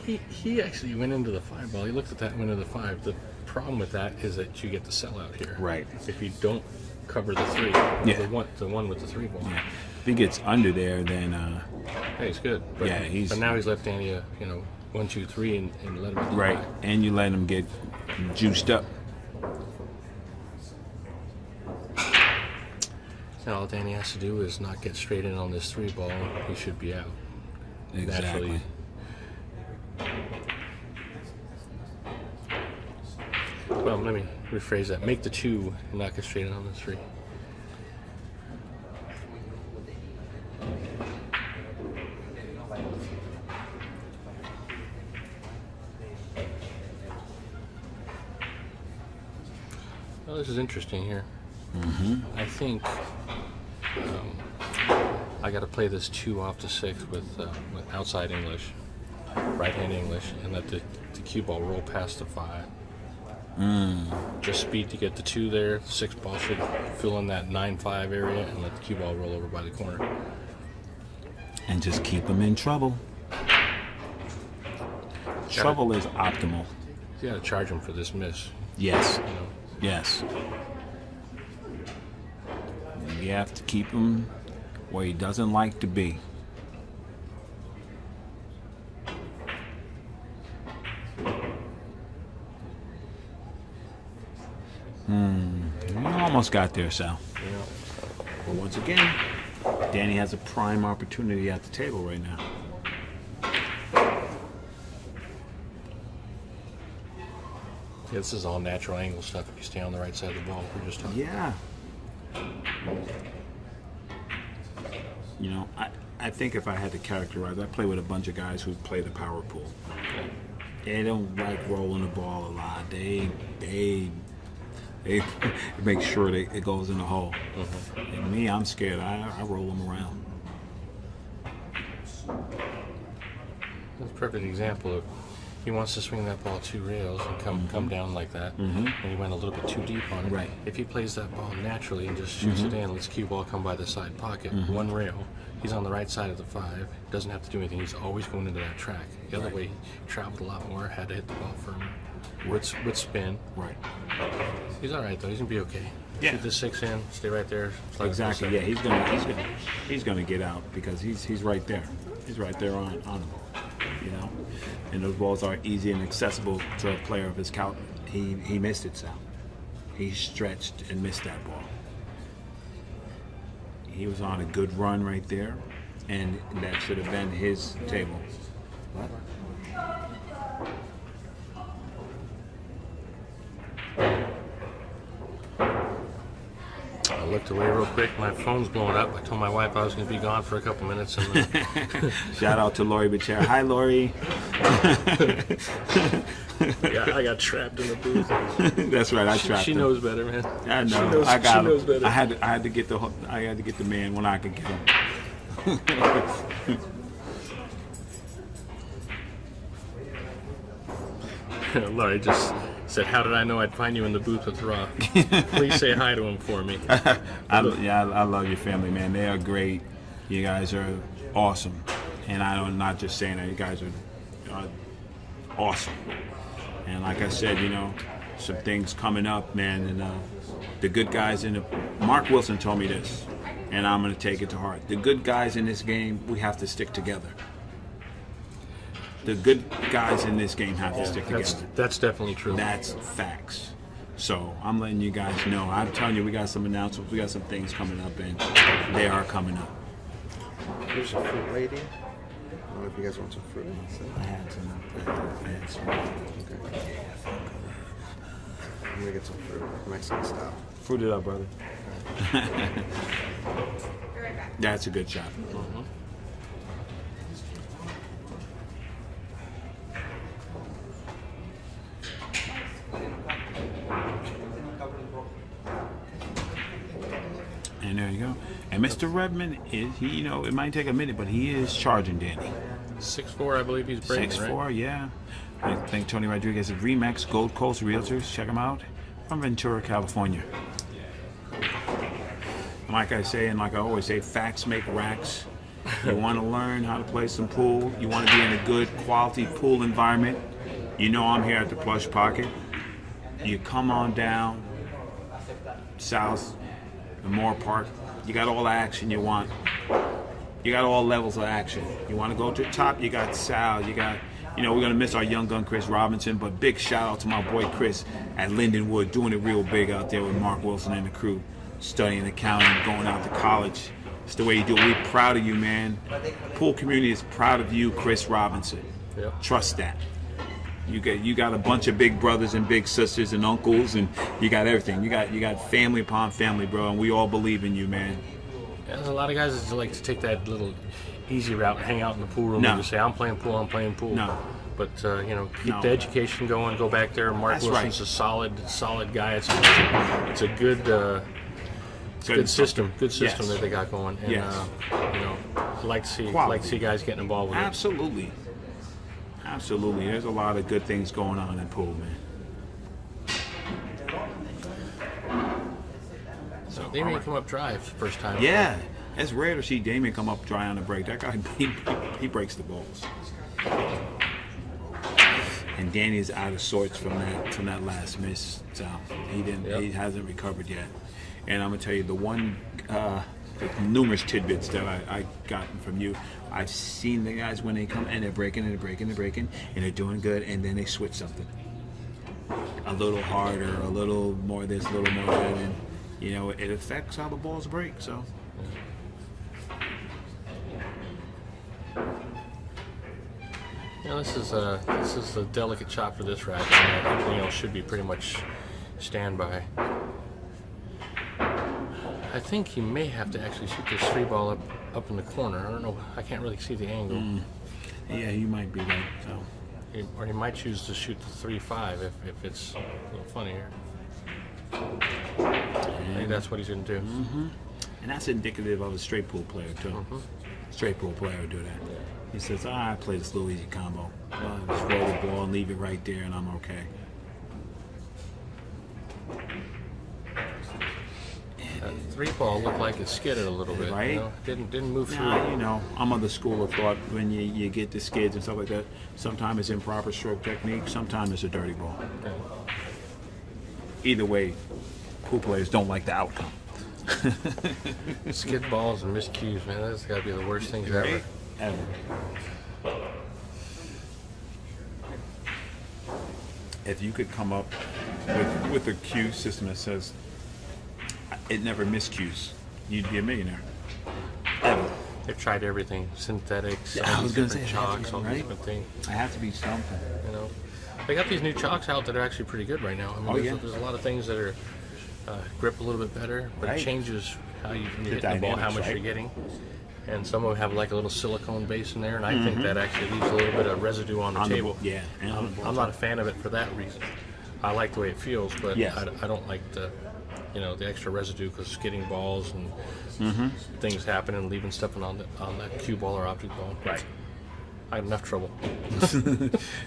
He actually went into the 5 ball. He looked at that and went into the 5. The problem with that is that you get the sellout here. Right. If you don't cover the 3, the one with the 3 ball. Yeah. If he gets under there, then hey, it's good. But, but now he's left Danny 1, 2, 3 and let him get right. And you let him get juiced up. And all Danny has to do is not get straight in on this 3 ball. He should be out. Exactly. Naturally. Well, let me rephrase that. Make the 2 and knock it straight on the 3. Well, this is interesting here. I think I got to play this 2 off the 6 with outside English, right-hand English, and let the cue ball roll past the 5. Just speed to get the 2 there. The 6 ball should fill in that 9-5 area and let the cue ball roll over by the corner. And just keep them in trouble. Trouble is optimal. You got to charge him for this miss. Yes. You know? Yes. You have to keep him where he doesn't like to be. You almost got there, Sal. Yeah. But once again, Danny has a prime opportunity at the table right now. Yeah, this is all natural angle stuff if you stay on the right side of the ball. We're just talking. Yeah. You know, I think if I had to characterize, I play with a bunch of guys who play the power pool. They don't like rolling the ball a lot. They make sure it goes in the hole. And me, I'm scared. I roll them around. That's a perfect example of he wants to swing that ball 2 rails and come down like that, and he went a little bit too deep on it. Right. If he plays that ball naturally and just shoots it in, lets the cue ball come by the side pocket, 1 rail, he's on the right side of the 5, doesn't have to do anything, he's always going into that track. The other way, he traveled a lot more, had to hit the ball firmer, with spin. Right. He's all right though, he's gonna be okay. Yeah. Shoot the 6 in, stay right there. Exactly. Yeah, he's gonna get out because he's right there. He's right there on him. You know, and those balls are easy and accessible to a player of his caliber. He missed it, Sal. He stretched and missed that ball. He was on a good run right there, and that should have been his table. What? I looked away real quick. My phone's blowing up. I told my wife I was going to be gone for a couple minutes. And Shout out to Lori Bachera. Hi, Lori. yeah, I got trapped in the booth. That's right. I trapped She him. knows better, man. I know. She knows, I got she him. knows better. I had to get the man when I could get him. Laurie just said, "How did I know I'd find you in the booth with Rock? Please say hi to him for me." I love your family, man. They are great. You guys are awesome, and I'm not just saying that. You guys are awesome. And like I said, you know, some things coming up, man. And the good guys Mark Wilson told me this, and I'm going to take it to heart. The good guys in this game, we have to stick together. The good guys in this game have to stick together. That's definitely true. That's facts. So I'm letting you guys know. I'm telling you, we got some announcements. We got some things coming up, and they are coming up. Here's a fruit lady. I don't know if you guys want some fruit. I had some. Okay. I'm gonna get some fruit, Mexican style. Fruit it up, brother. That's a good shot. And there you go. And Mr. Rebman is, you know, it might take a minute, but he is charging Danny. 6'4", I believe he's breaking, 6'4", right? yeah. I think Tony Rodriguez is Remax Gold Coast Realtors. Check him out from Ventura, California. Like I say, and like I always say, facts make racks. You want to learn how to play some pool. You want to be in a good quality pool environment. You know I'm here at the Plush Pocket. You come on down south, the Moore Park. You got all the action you want. You got all levels of action. You want to go to the top, you got Sal, you got, you know, we're going to miss our young gun Chris Robinson, but big shout out to my boy Chris at Lindenwood, doing it real big out there with Mark Wilson and the crew, studying accounting, going out to college. It's the way you do it. We're proud of you, man. Pool community is proud of you, Chris Robinson. Yep. Trust that. You got a bunch of big brothers and big sisters and uncles, and you got everything. You got family upon family, bro, and we all believe in you, man. Yeah, there's a lot of guys that like to take that little easy route, hang out in the pool room, No. and just say, "I'm playing pool. I'm playing pool." No. But keep No. the education going. Go back there. Mark That's Wilson's right. a solid guy. It's a good system. Good system Yes. that they got going. And Yes. I like to see Quality. guys getting involved with it. Absolutely. Absolutely. There's a lot of good things going on in pool, man. So They may alright. come up dry first time. Yeah, it's rare to see Damian come up dry on a break. That guy, he breaks the balls. And Danny is out of sorts from that last miss. So he hasn't recovered yet. And I'm gonna tell you the numerous tidbits that I gotten from you. I've seen the guys when they come and they're breaking and they're doing good, and then they switch something a little harder, a little more this, a little more that, and it affects how the balls break. So. This is a delicate shot for this racket. And should be pretty much standby. I think he may have to actually shoot this 3-ball up in the corner. I don't know. I can't really see the angle. Yeah, you might be right. So. Or he might choose to shoot the 3-5 if it's a little funnier. I think that's what he's going to do. And that's indicative of a straight pool player too. Straight pool player would do that. He says, I play this little easy combo. Just roll the ball and leave it right there, and I'm okay. 3-ball looked like it skidded a little bit. Right? Didn't move through. Nah, I'm of the school of thought when you get the skids and stuff like that. Sometimes it's improper stroke technique. Sometimes it's a dirty ball. Either way, pool players don't like the outcome. Skid balls and miscues, man. That's got to be the worst things ever. Ever. If you could come up with a cue system that says it never miscues, you'd be a millionaire. Ever. They've tried everything, synthetics, Yeah, I was gonna different say, it has to chalks, be, all these right? different things. I have to be something. They got these new chalks out that are actually pretty good right now. I mean, there's a lot of things that are grip a little bit better, but Right. it changes how you're hitting the ball, dynamics, how much right? you're getting. And some of them have like a little silicone base in there, and I think that actually leaves a little bit of residue on the table. Yeah. I'm not a fan of it for that reason. I like the way it feels, but Yes. I don't like the extra residue because skidding balls and things happen and leaving stuff on the cue ball or object ball. Right. I have enough trouble.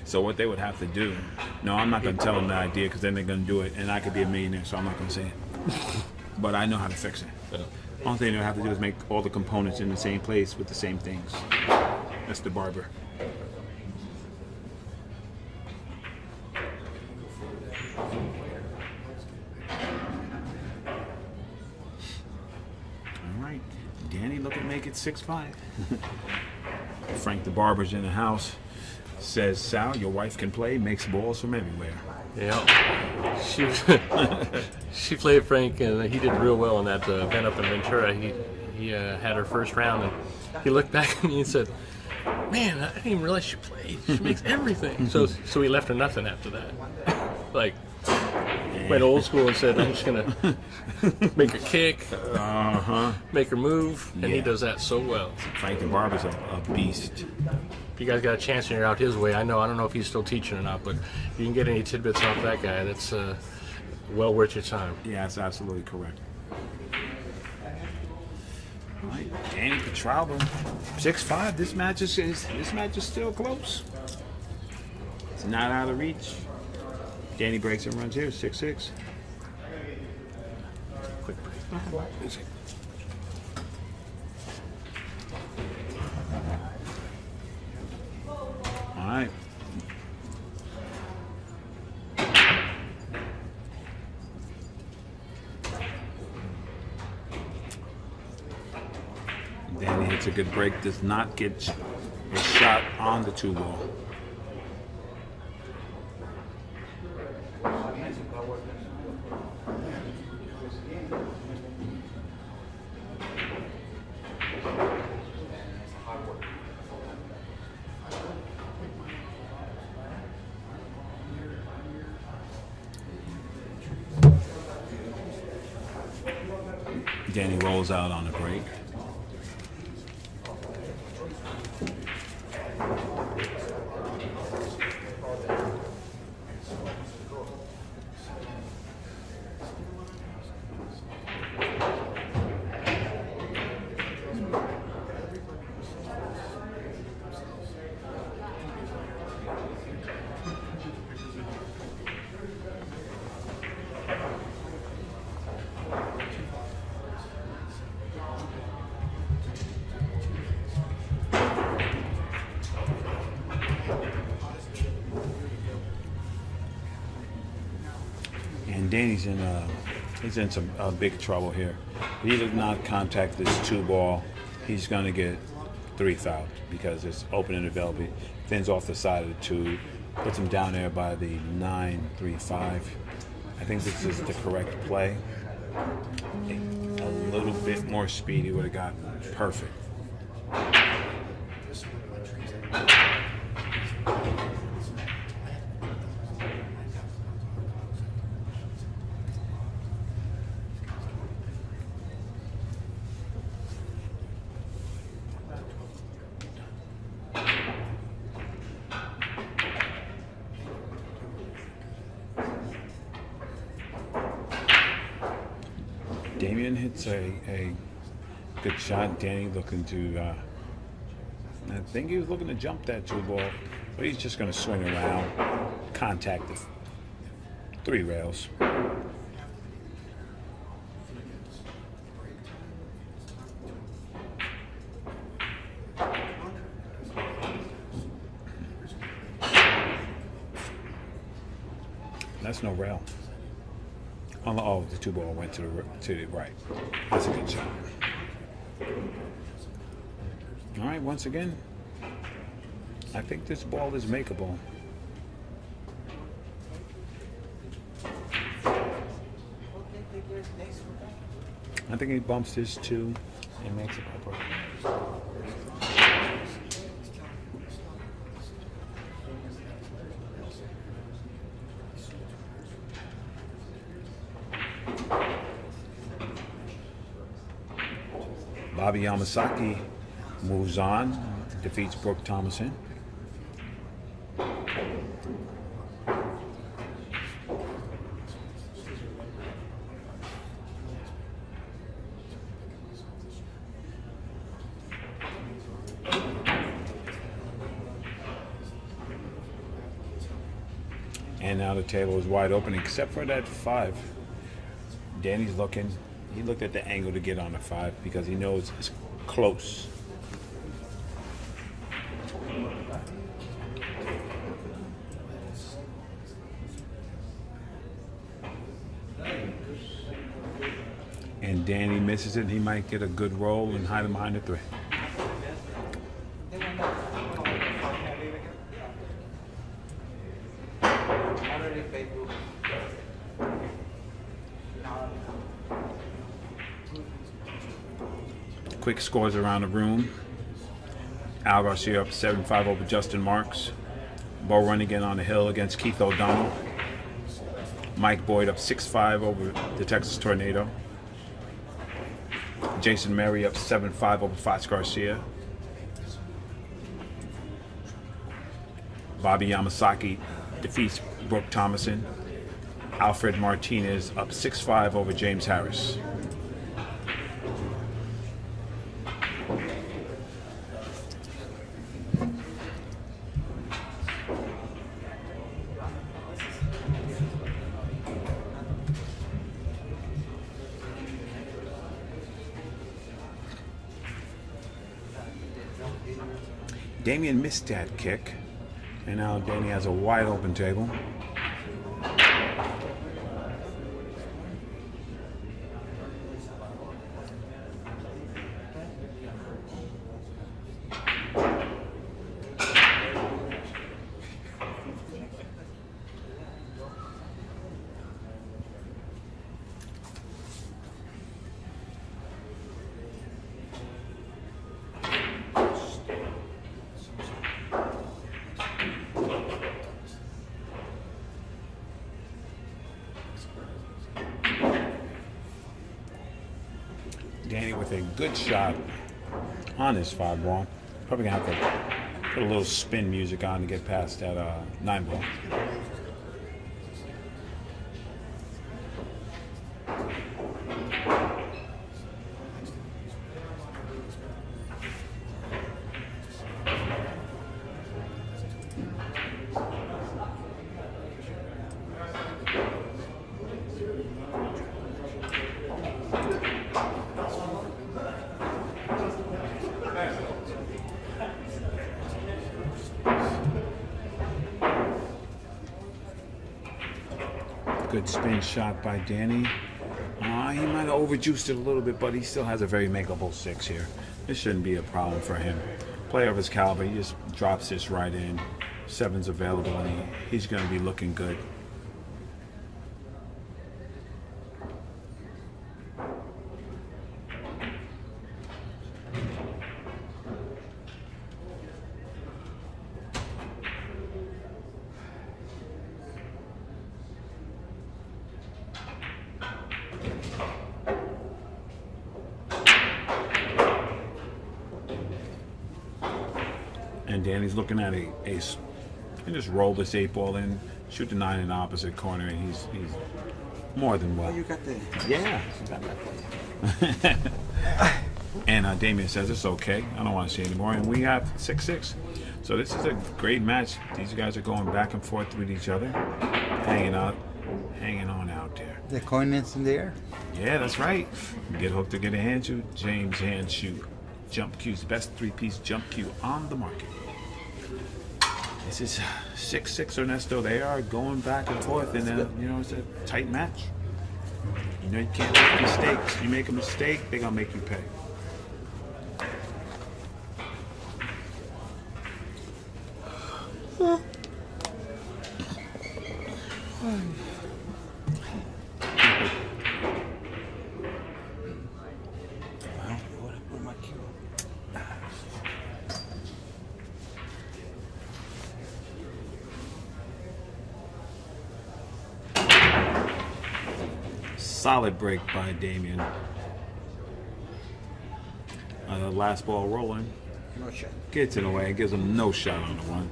So what they would have to do, no, I'm not going to tell them the idea because then they're going to do it, and I could be a millionaire, so I'm not going to say it. But I know how to fix it. Yeah. Only thing they'll have to do is make all the components in the same place with the same things. That's the barber. All right, Danny, look at make it 6'5". Frank the barber's in the house. Says, Sal, your wife can play, makes balls from everywhere. Yeah, she played Frank, and he did real well in that event up in Ventura. He had her first round, and he looked back at me and said, "Man, I didn't even realize she played. She makes everything." So he left her nothing after that. Like went old school and said, "I'm just gonna make her kick, make her move," and he Yeah. does that so well. Frank the barber's a beast. If you guys got a chance and you're out his way, I don't know if he's still teaching or not, but if you can get any tidbits off that guy, that's well worth your time. Yeah, that's absolutely correct. All right, Danny Petralba, 6'5". This match is still close. It's not out of reach. Danny breaks and runs here, 6'6". Quick break. All right. Danny hits a good break, does not get a shot on the 2-ball. Danny rolls out on the break. And Danny's in some big trouble here. If he does not contact this 2-ball, he's going to get 3 fouled because it's open and available. Thins off the side of the 2, puts him down there by the 9-3-5. I think this is the correct play. A little bit more speed, he would have gotten perfect. Damian hits a good shot. Danny looking to, I think he was looking to jump that 2-ball, but he's just going to swing around, contact the 3 rails. That's no rail. Oh, the 2-ball went to the right. That's a good shot. All right, once again, I think this ball is makeable. I think he bumps his 2 and makes it proper. Bobby Yamasaki moves on, defeats Brooke Thomason. And now the table is wide open except for that 5. Danny's looking. He looked at the angle to get on the 5 because he knows it's close. And Danny misses it. He might get a good roll and hide him behind the 3. Quick scores around the room. Al Garcia up 7-5 over Justin Marks. Bo Runnigan on the hill against Keith O'Donnell. Mike Boyd up 6-5 over the Texas Tornado. Jason Mary up 7-5 over Fox Garcia. Bobby Yamasaki defeats Brooke Thomason. Alfred Martinez up 6-5 over James Harris. Damian missed that kick, and now Danny has a wide open table. Danny with a good shot on his 5 ball. Probably gonna have to put a little spin music on to get past that 9 ball. Good spin shot by Danny. He might have overjuiced it a little bit, but he still has a very makeable 6 here. This shouldn't be a problem for him. Player of his caliber, he just drops this right in. 7's available, and he's going to be looking good. And Danny's looking at a ace. And just roll this 8 ball in, shoot the 9 in the opposite corner, and he's more than well. Oh, you got the yeah. You got that for you. And Damian says it's okay. I don't want to see anymore. And we have 6-6. So this is a great match. These guys are going back and forth with each other, hanging on out there. The coin is in the air. Yeah, that's right. Get hooked to get a hand shoe. James hand shoe. Jump cues, best 3-piece jump cue on the market. This is 6-6 Ernesto. They are going back and forth, and it's a tight match. You know you can't make mistakes. You make a mistake, they're gonna make you pay. Solid break by Damian. The last ball rolling. No shot. Gets in the way. Gives him no shot on the one.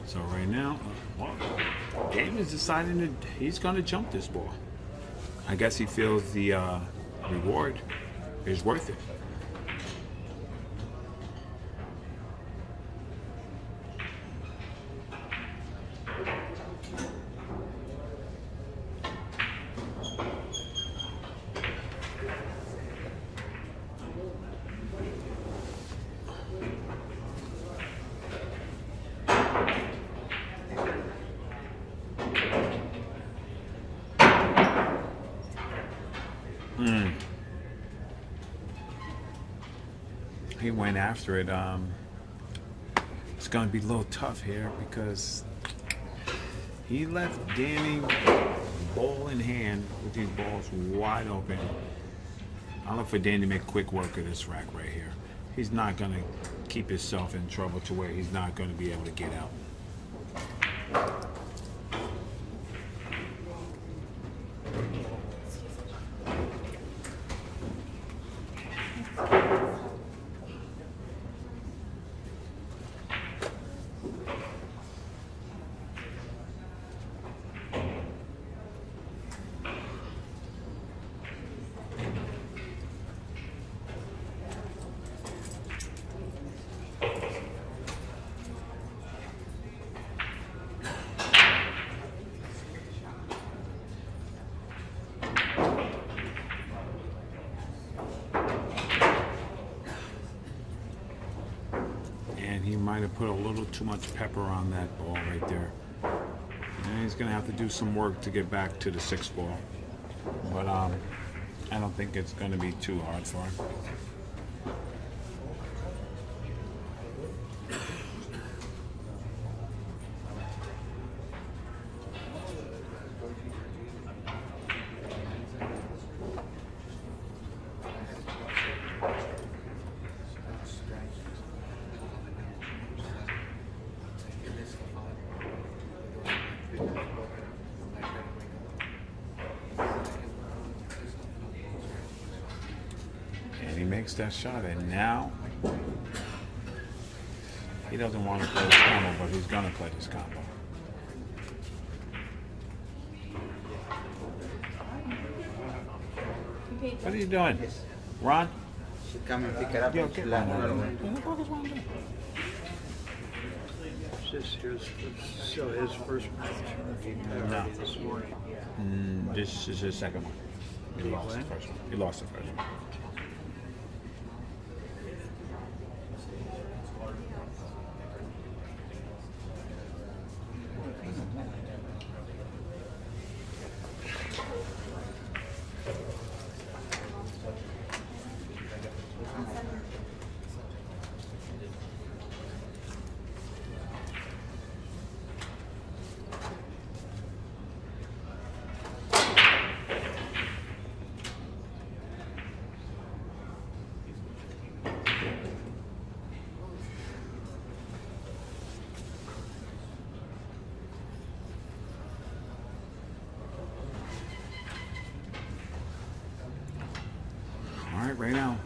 So right now, Damian's deciding he's going to jump this ball. I guess he feels the reward is worth it. He went after it. It's going to be a little tough here because he left Danny ball in hand with these balls wide open. I look for Danny to make quick work of this rack right here. He's not going to keep himself in trouble to where he's not going to be able to get out. He might have put a little too much pepper on that ball right there. And he's going to have to do some work to get back to the 6 ball. But I don't think it's going to be too hard for him. And he makes that shot, and now he doesn't want to play this combo, but he's gonna play this combo. What are you doing, Ron? She come and pick it up. Yeah, and she okay. land right away. What the fuck is Ron doing? His first match No. this morning. This is his second one. He lost the first one. He lost the first one. All right, right now,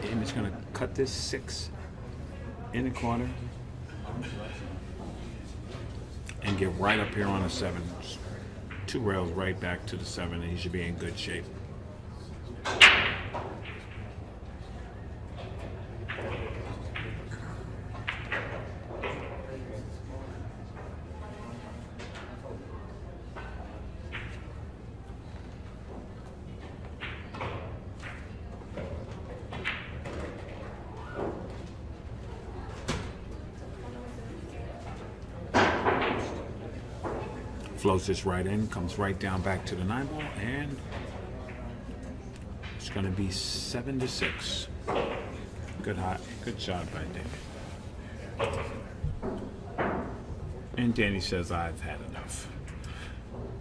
Damian's gonna cut this 6 in the corner and get right up here on the 7. 2 rails right back to the 7, and he should be in good shape. Floats this right in, comes right down back to the 9 ball, and it's going to be 7-6. Good shot by David. And Danny says, I've had enough.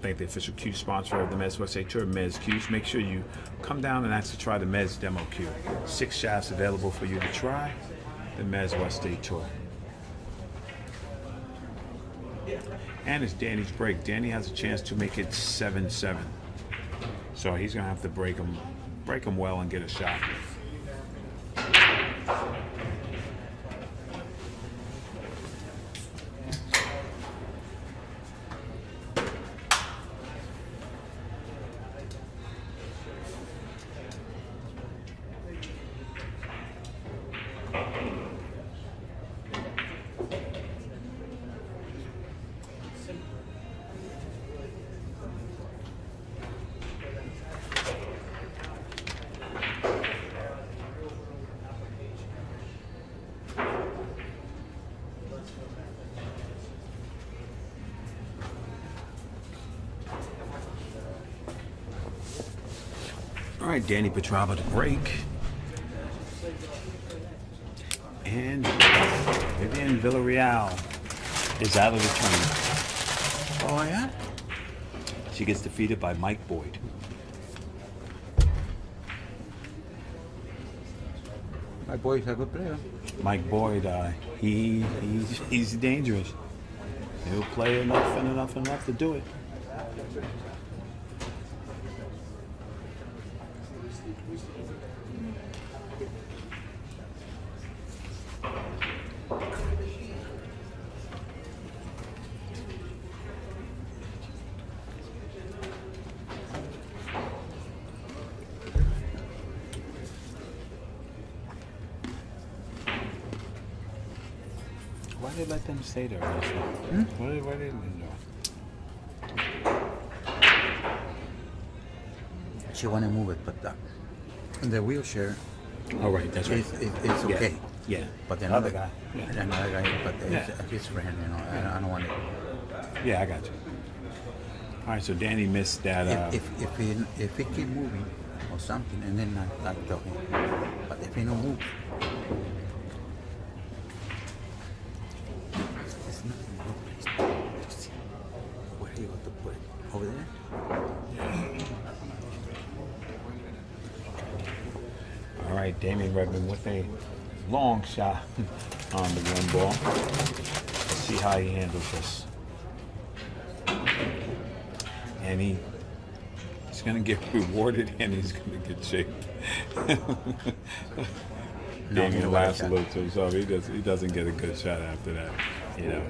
Thank the official Q sponsor of the Mez USA Tour, Mez Qs. Make sure you come down and actually try the Mez Demo Q. 6 shafts available for you to try. The Mez USA Tour. And it's Danny's break. Danny has a chance to make it 7-7. So he's gonna have to break him well and get a shot. All right, Danny Petralba to break. And Vivian Villarreal is out of the tournament. Oh, yeah? She gets defeated by Mike Boyd. My boy's a good player. Mike Boyd, he's dangerous. He'll play enough to do it. Why did they let them stay there? Why did they do? She want to move it, but the wheelchair, Oh, right, that's right. it's okay. Yeah. But the Other another guy. Yeah. another guy, but Yeah. his friend, you know, I don't want it. Yeah, I got you. All right, so Danny missed that. If he keep moving or something, and then I tell him. But if he don't move, it's not in a good place. Just where you got to put it over there. All right, Damian Rebman with a long shot on the 1 ball. Let's see how he handles this. and he's going to get rewarded, and he's going to get shaped. Damian laughs a little to himself. He doesn't get a good shot after that. You know,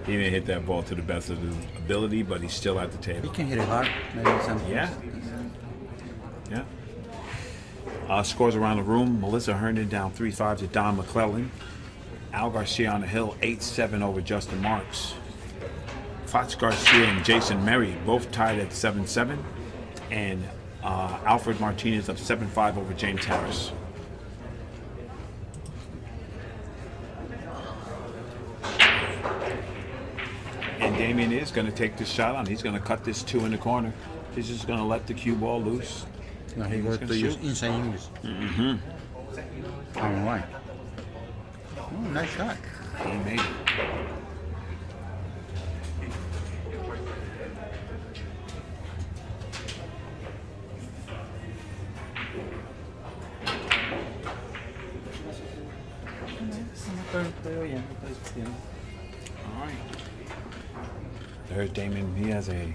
he didn't hit that ball to the best of his ability, but he's still at the He table. can hit it hard. Maybe something. Yeah. Scores around the room. Melissa Herndon down 3-5 to Don McClellan. Al Garcia on the hill 8-7 over Justin Marks. Fox Garcia and Jason Merry both tied at 7-7. And Alfred Martinez up 7-5 over James Harris. And Damian is going to take this shot on. He's going to cut this 2 in the corner. He's just going to let the cue ball loose. No, he He's goes gonna to use shoot. inside English. All right. Oh, nice shot. He made it. All right. There's Damian. He has a.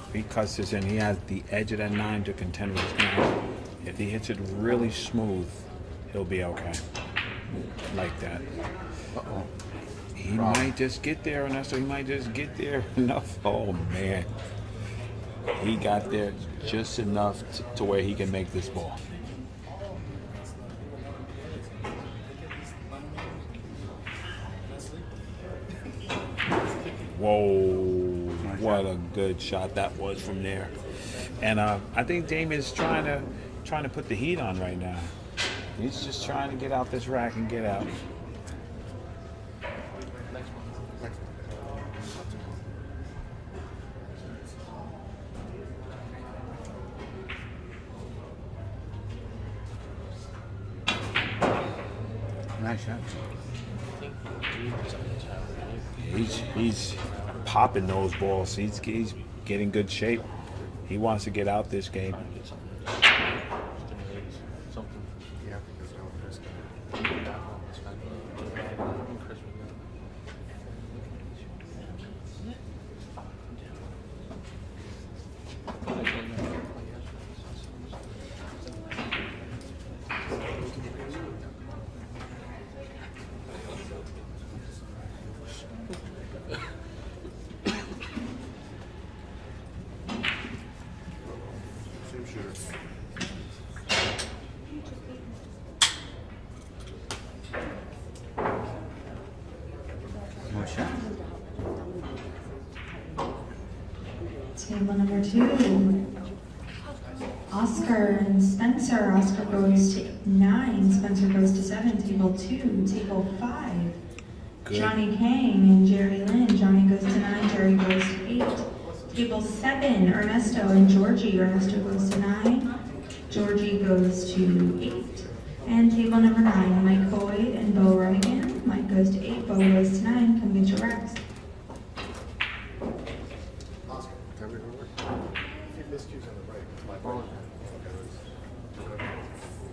If he cuts this in, he has the edge of that 9 to contend with his ground. If he hits it really smooth, he'll be okay. Like that. Uh-oh. He might just get there, Ernesto. He might just get there enough. Oh, man. He got there just enough to where he can make this ball. Whoa, what a good shot that was from there. And I think Damian's trying to put the heat on right now. He's just trying to get out this rack and get out. Nice shot. He's popping those balls. He's getting good shape. He wants to get out this game. More shot. Table number 2. Oscar and Spencer. Oscar goes to 9. Spencer goes to 7. Table 2. Table 5. Good. Johnny Kang and Jerry Lynn. Johnny goes to 9. Jerry goes to 8. Table 7. Ernesto and Georgie. Ernesto goes to 9. Georgie goes to 8. And table number 9. Mike Boyd and Bo Remigan. Mike goes to 8. Bo goes to 9. Come get your racks.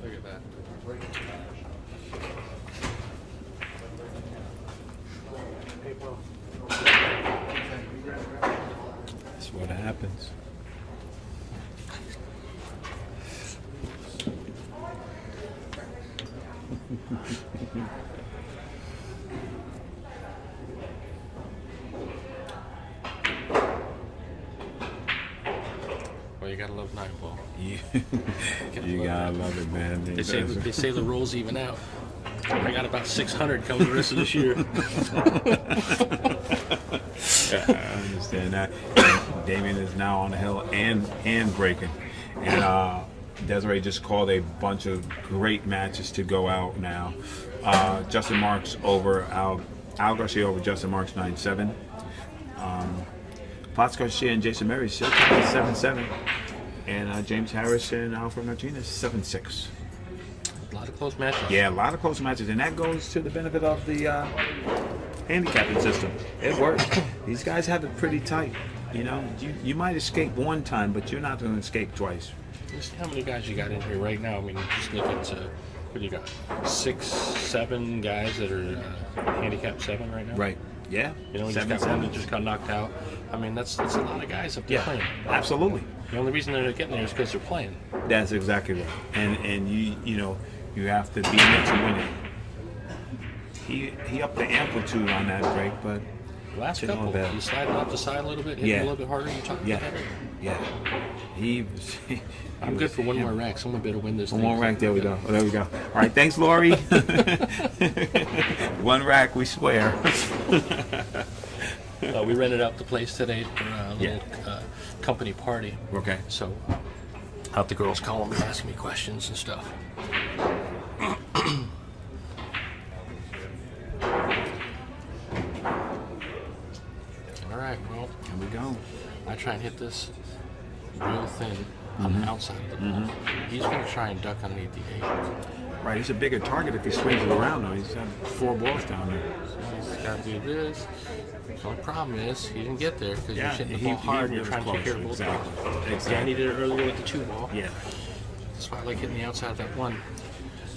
Look at that. That's what happens. Well, you gotta love 9 ball. You gotta love it, man. They say the rolls even out. I got about 600 coming the rest of this year. Yeah, I understand that. And Damian is now on the hill and breaking. And Desiree just called a bunch of great matches to go out now. Justin Marks over Al Garcia over Justin Marks 9-7. Fox Garcia and Jason Merry still 7-7. And James Harris and Alfred Martinez 7-6. A lot of close matches. Yeah, a lot of close matches, and that goes to the benefit of the handicapping system. It works. These guys have it pretty tight. You know, you might escape one time, but you're not going to escape twice. Just how many guys you got in here right now? I mean, just look at what do you got? 6, 7 guys that are handicap 7 right now. Right. Yeah. You know, he's got one 7-7. that just got knocked out. I mean, that's a lot of guys up there Yeah, playing. absolutely. The only reason they're getting there is because they're playing. That's exactly right. And you know, you have to be in it to win it. He upped the amplitude on that break, but Last Didn't know couple, that. you slide it off the side a little bit, hit Yeah. it a little bit harder, you talk yeah, better. yeah. He I'm good for one more rack. Someone better win this thing. One rack, there we go. Oh, there we go. All right, thanks, Lori. One rack, we swear. We rented out the place today for a little company party. Okay. So, out the girls calling me, asking me questions and stuff. All right, well, Here we go. I try and hit this real thin on the outside of the ball. He's going to try and duck underneath the 8. Right, he's a bigger target if he swings it around, though. He's got 4 balls down there. He's got to do this. The only problem is he didn't get there because you're hitting the he- ball hard and he you're trying to take care of both balls. Exactly. Danny did it earlier with the 2 ball. Yeah. That's why I like hitting the outside of that 1.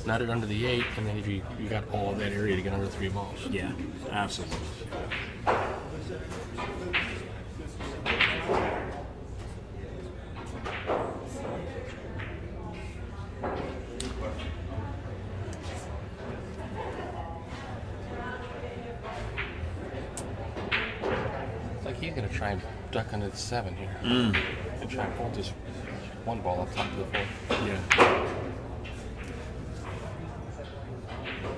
Nut it under the 8, and then if you got all of that area to get under 3 balls. Yeah, absolutely. It's like he's going to try and duck under the 7 here. And try and hold this 1 ball up top of the 4. Yeah.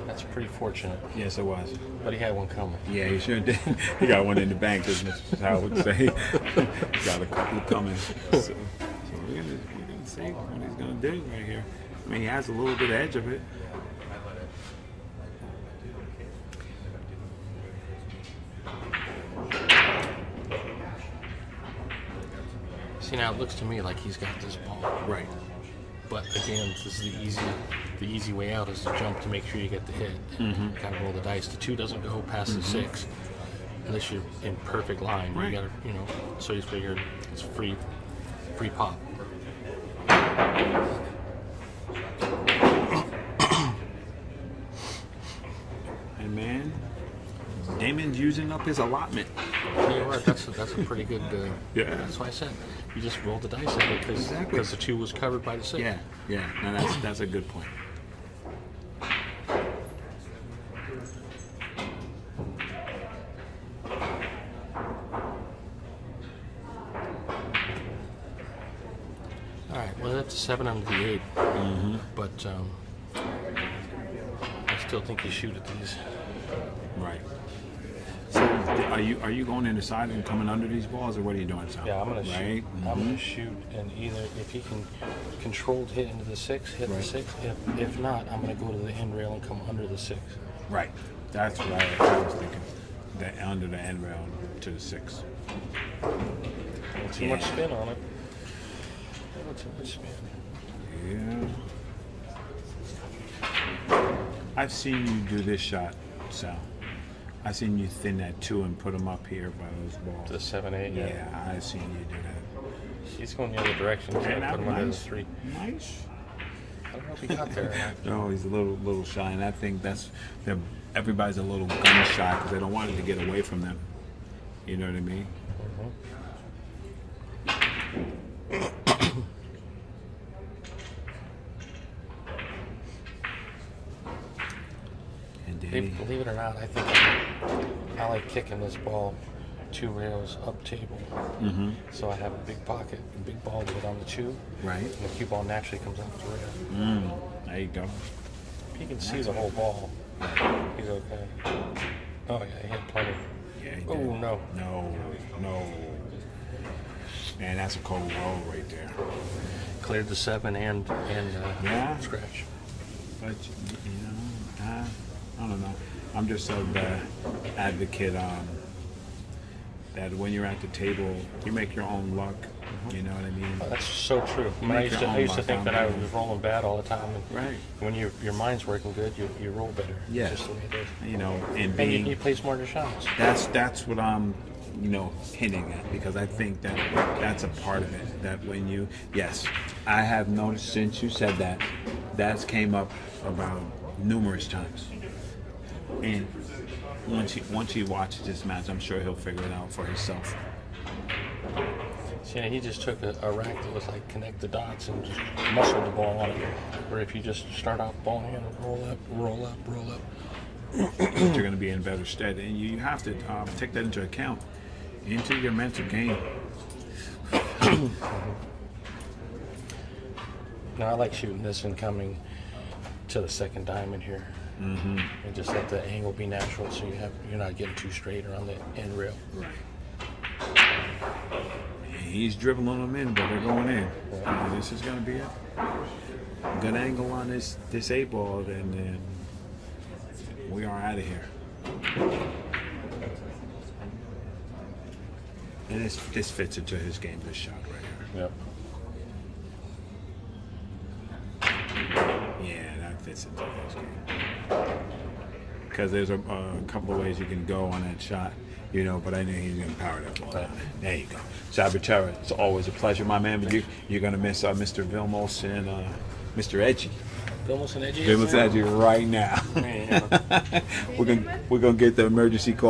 That's pretty fortunate. Yes, it was. But he had one coming. Yeah, he sure did. He got one in the bank, as Mr. Howard would say. Got a couple coming. So we're gonna see what he's gonna do right here. I mean, he has a little bit of edge of it. See, now it looks to me like he's got this ball. Right. But again, this is the easy way out is to jump to make sure you get the hit. Kind of roll the dice. The 2 doesn't go past the 6 unless you're in perfect line. Right. You gotta, so you figure it's free pop. And man, Damian's using up his allotment. You know what? That's a pretty good. Yeah. That's why I said you just roll the dice at it because Exactly. the 2 was covered by the 6. Yeah, yeah. No, that's a good point. All right. Well, that's a 7 under the 8. But I still think you shoot at these. Right. So, are you going in the side and coming under these balls, or what are you doing, Sal? Yeah, I'm gonna right? shoot. I'm gonna shoot, and either if he can controlled hit into the 6, hit Right. the 6. If not, I'm gonna go to the end rail and come under the 6. Right. That's what I was thinking. The under the end rail to the 6. Not too much spin on it. Not too much spin. Yeah. I've seen you do this shot, Sal. I've seen you thin that 2 and put them up here by those balls. The 7-8. Yeah, I've seen you do that. He's going the other direction. He's gonna put him under the nice. 3. Nice. I don't know if he got there or not. No, he's a little shy, and I think everybody's a little gun shy because they don't want it to get away from them. You know what I mean? And Danny, Believe it or not, I think I like kicking this ball 2 rails up table. So I have a big pocket, a big ball to get on the 2. right? And the cue ball naturally comes off the rail. There you go. If he can see the whole ball, he's okay. Oh yeah, he had plenty. Yeah, he did. Oh no. No. Man, that's a cold roll right there. Cleared the 7 and Yeah. scratch. But I don't know. I'm just an advocate that when you're at the table, you make your own luck. You know what I mean? Oh, that's so true. I, mean, Make your I used to own think luck that on I that. was rolling bad all the time. And Right. when your mind's working good, you roll better. Yeah. It's just the way it is. You know, and And being you play smarter shots. that's what I'm hinting at, because I think that that's a part of it. That when you, yes, I have noticed since you said that, that's came up about numerous times. And once he watches this match, I'm sure he'll figure it out for himself. See, he just took a rack that was like connect the dots and just muscled the ball on it. Where if you just start out ball hand, roll up, roll up, roll up. You're going to be in better stead, and you have to take that into account into your mental game. Now I like shooting this and coming to the second diamond here, and just let the angle be natural, so you're not getting too straight around the end rail. He's dribbling them in, but they're going in. This is going to be a good angle on this 8-ball, and then we are out of here. And this fits into his game, this shot right here. Yep. Yeah, that fits into his game. Because there's a couple of ways you can go on that shot, you know, but I knew he was going to power that ball down. There you go. Sabatera, it's always a pleasure, my man, but you're going to miss Mr. Vilmos and Mr. Edgy. Vilmos and Edgy? Vilmos and Edgy right now. Man. We're gonna get the emergency call.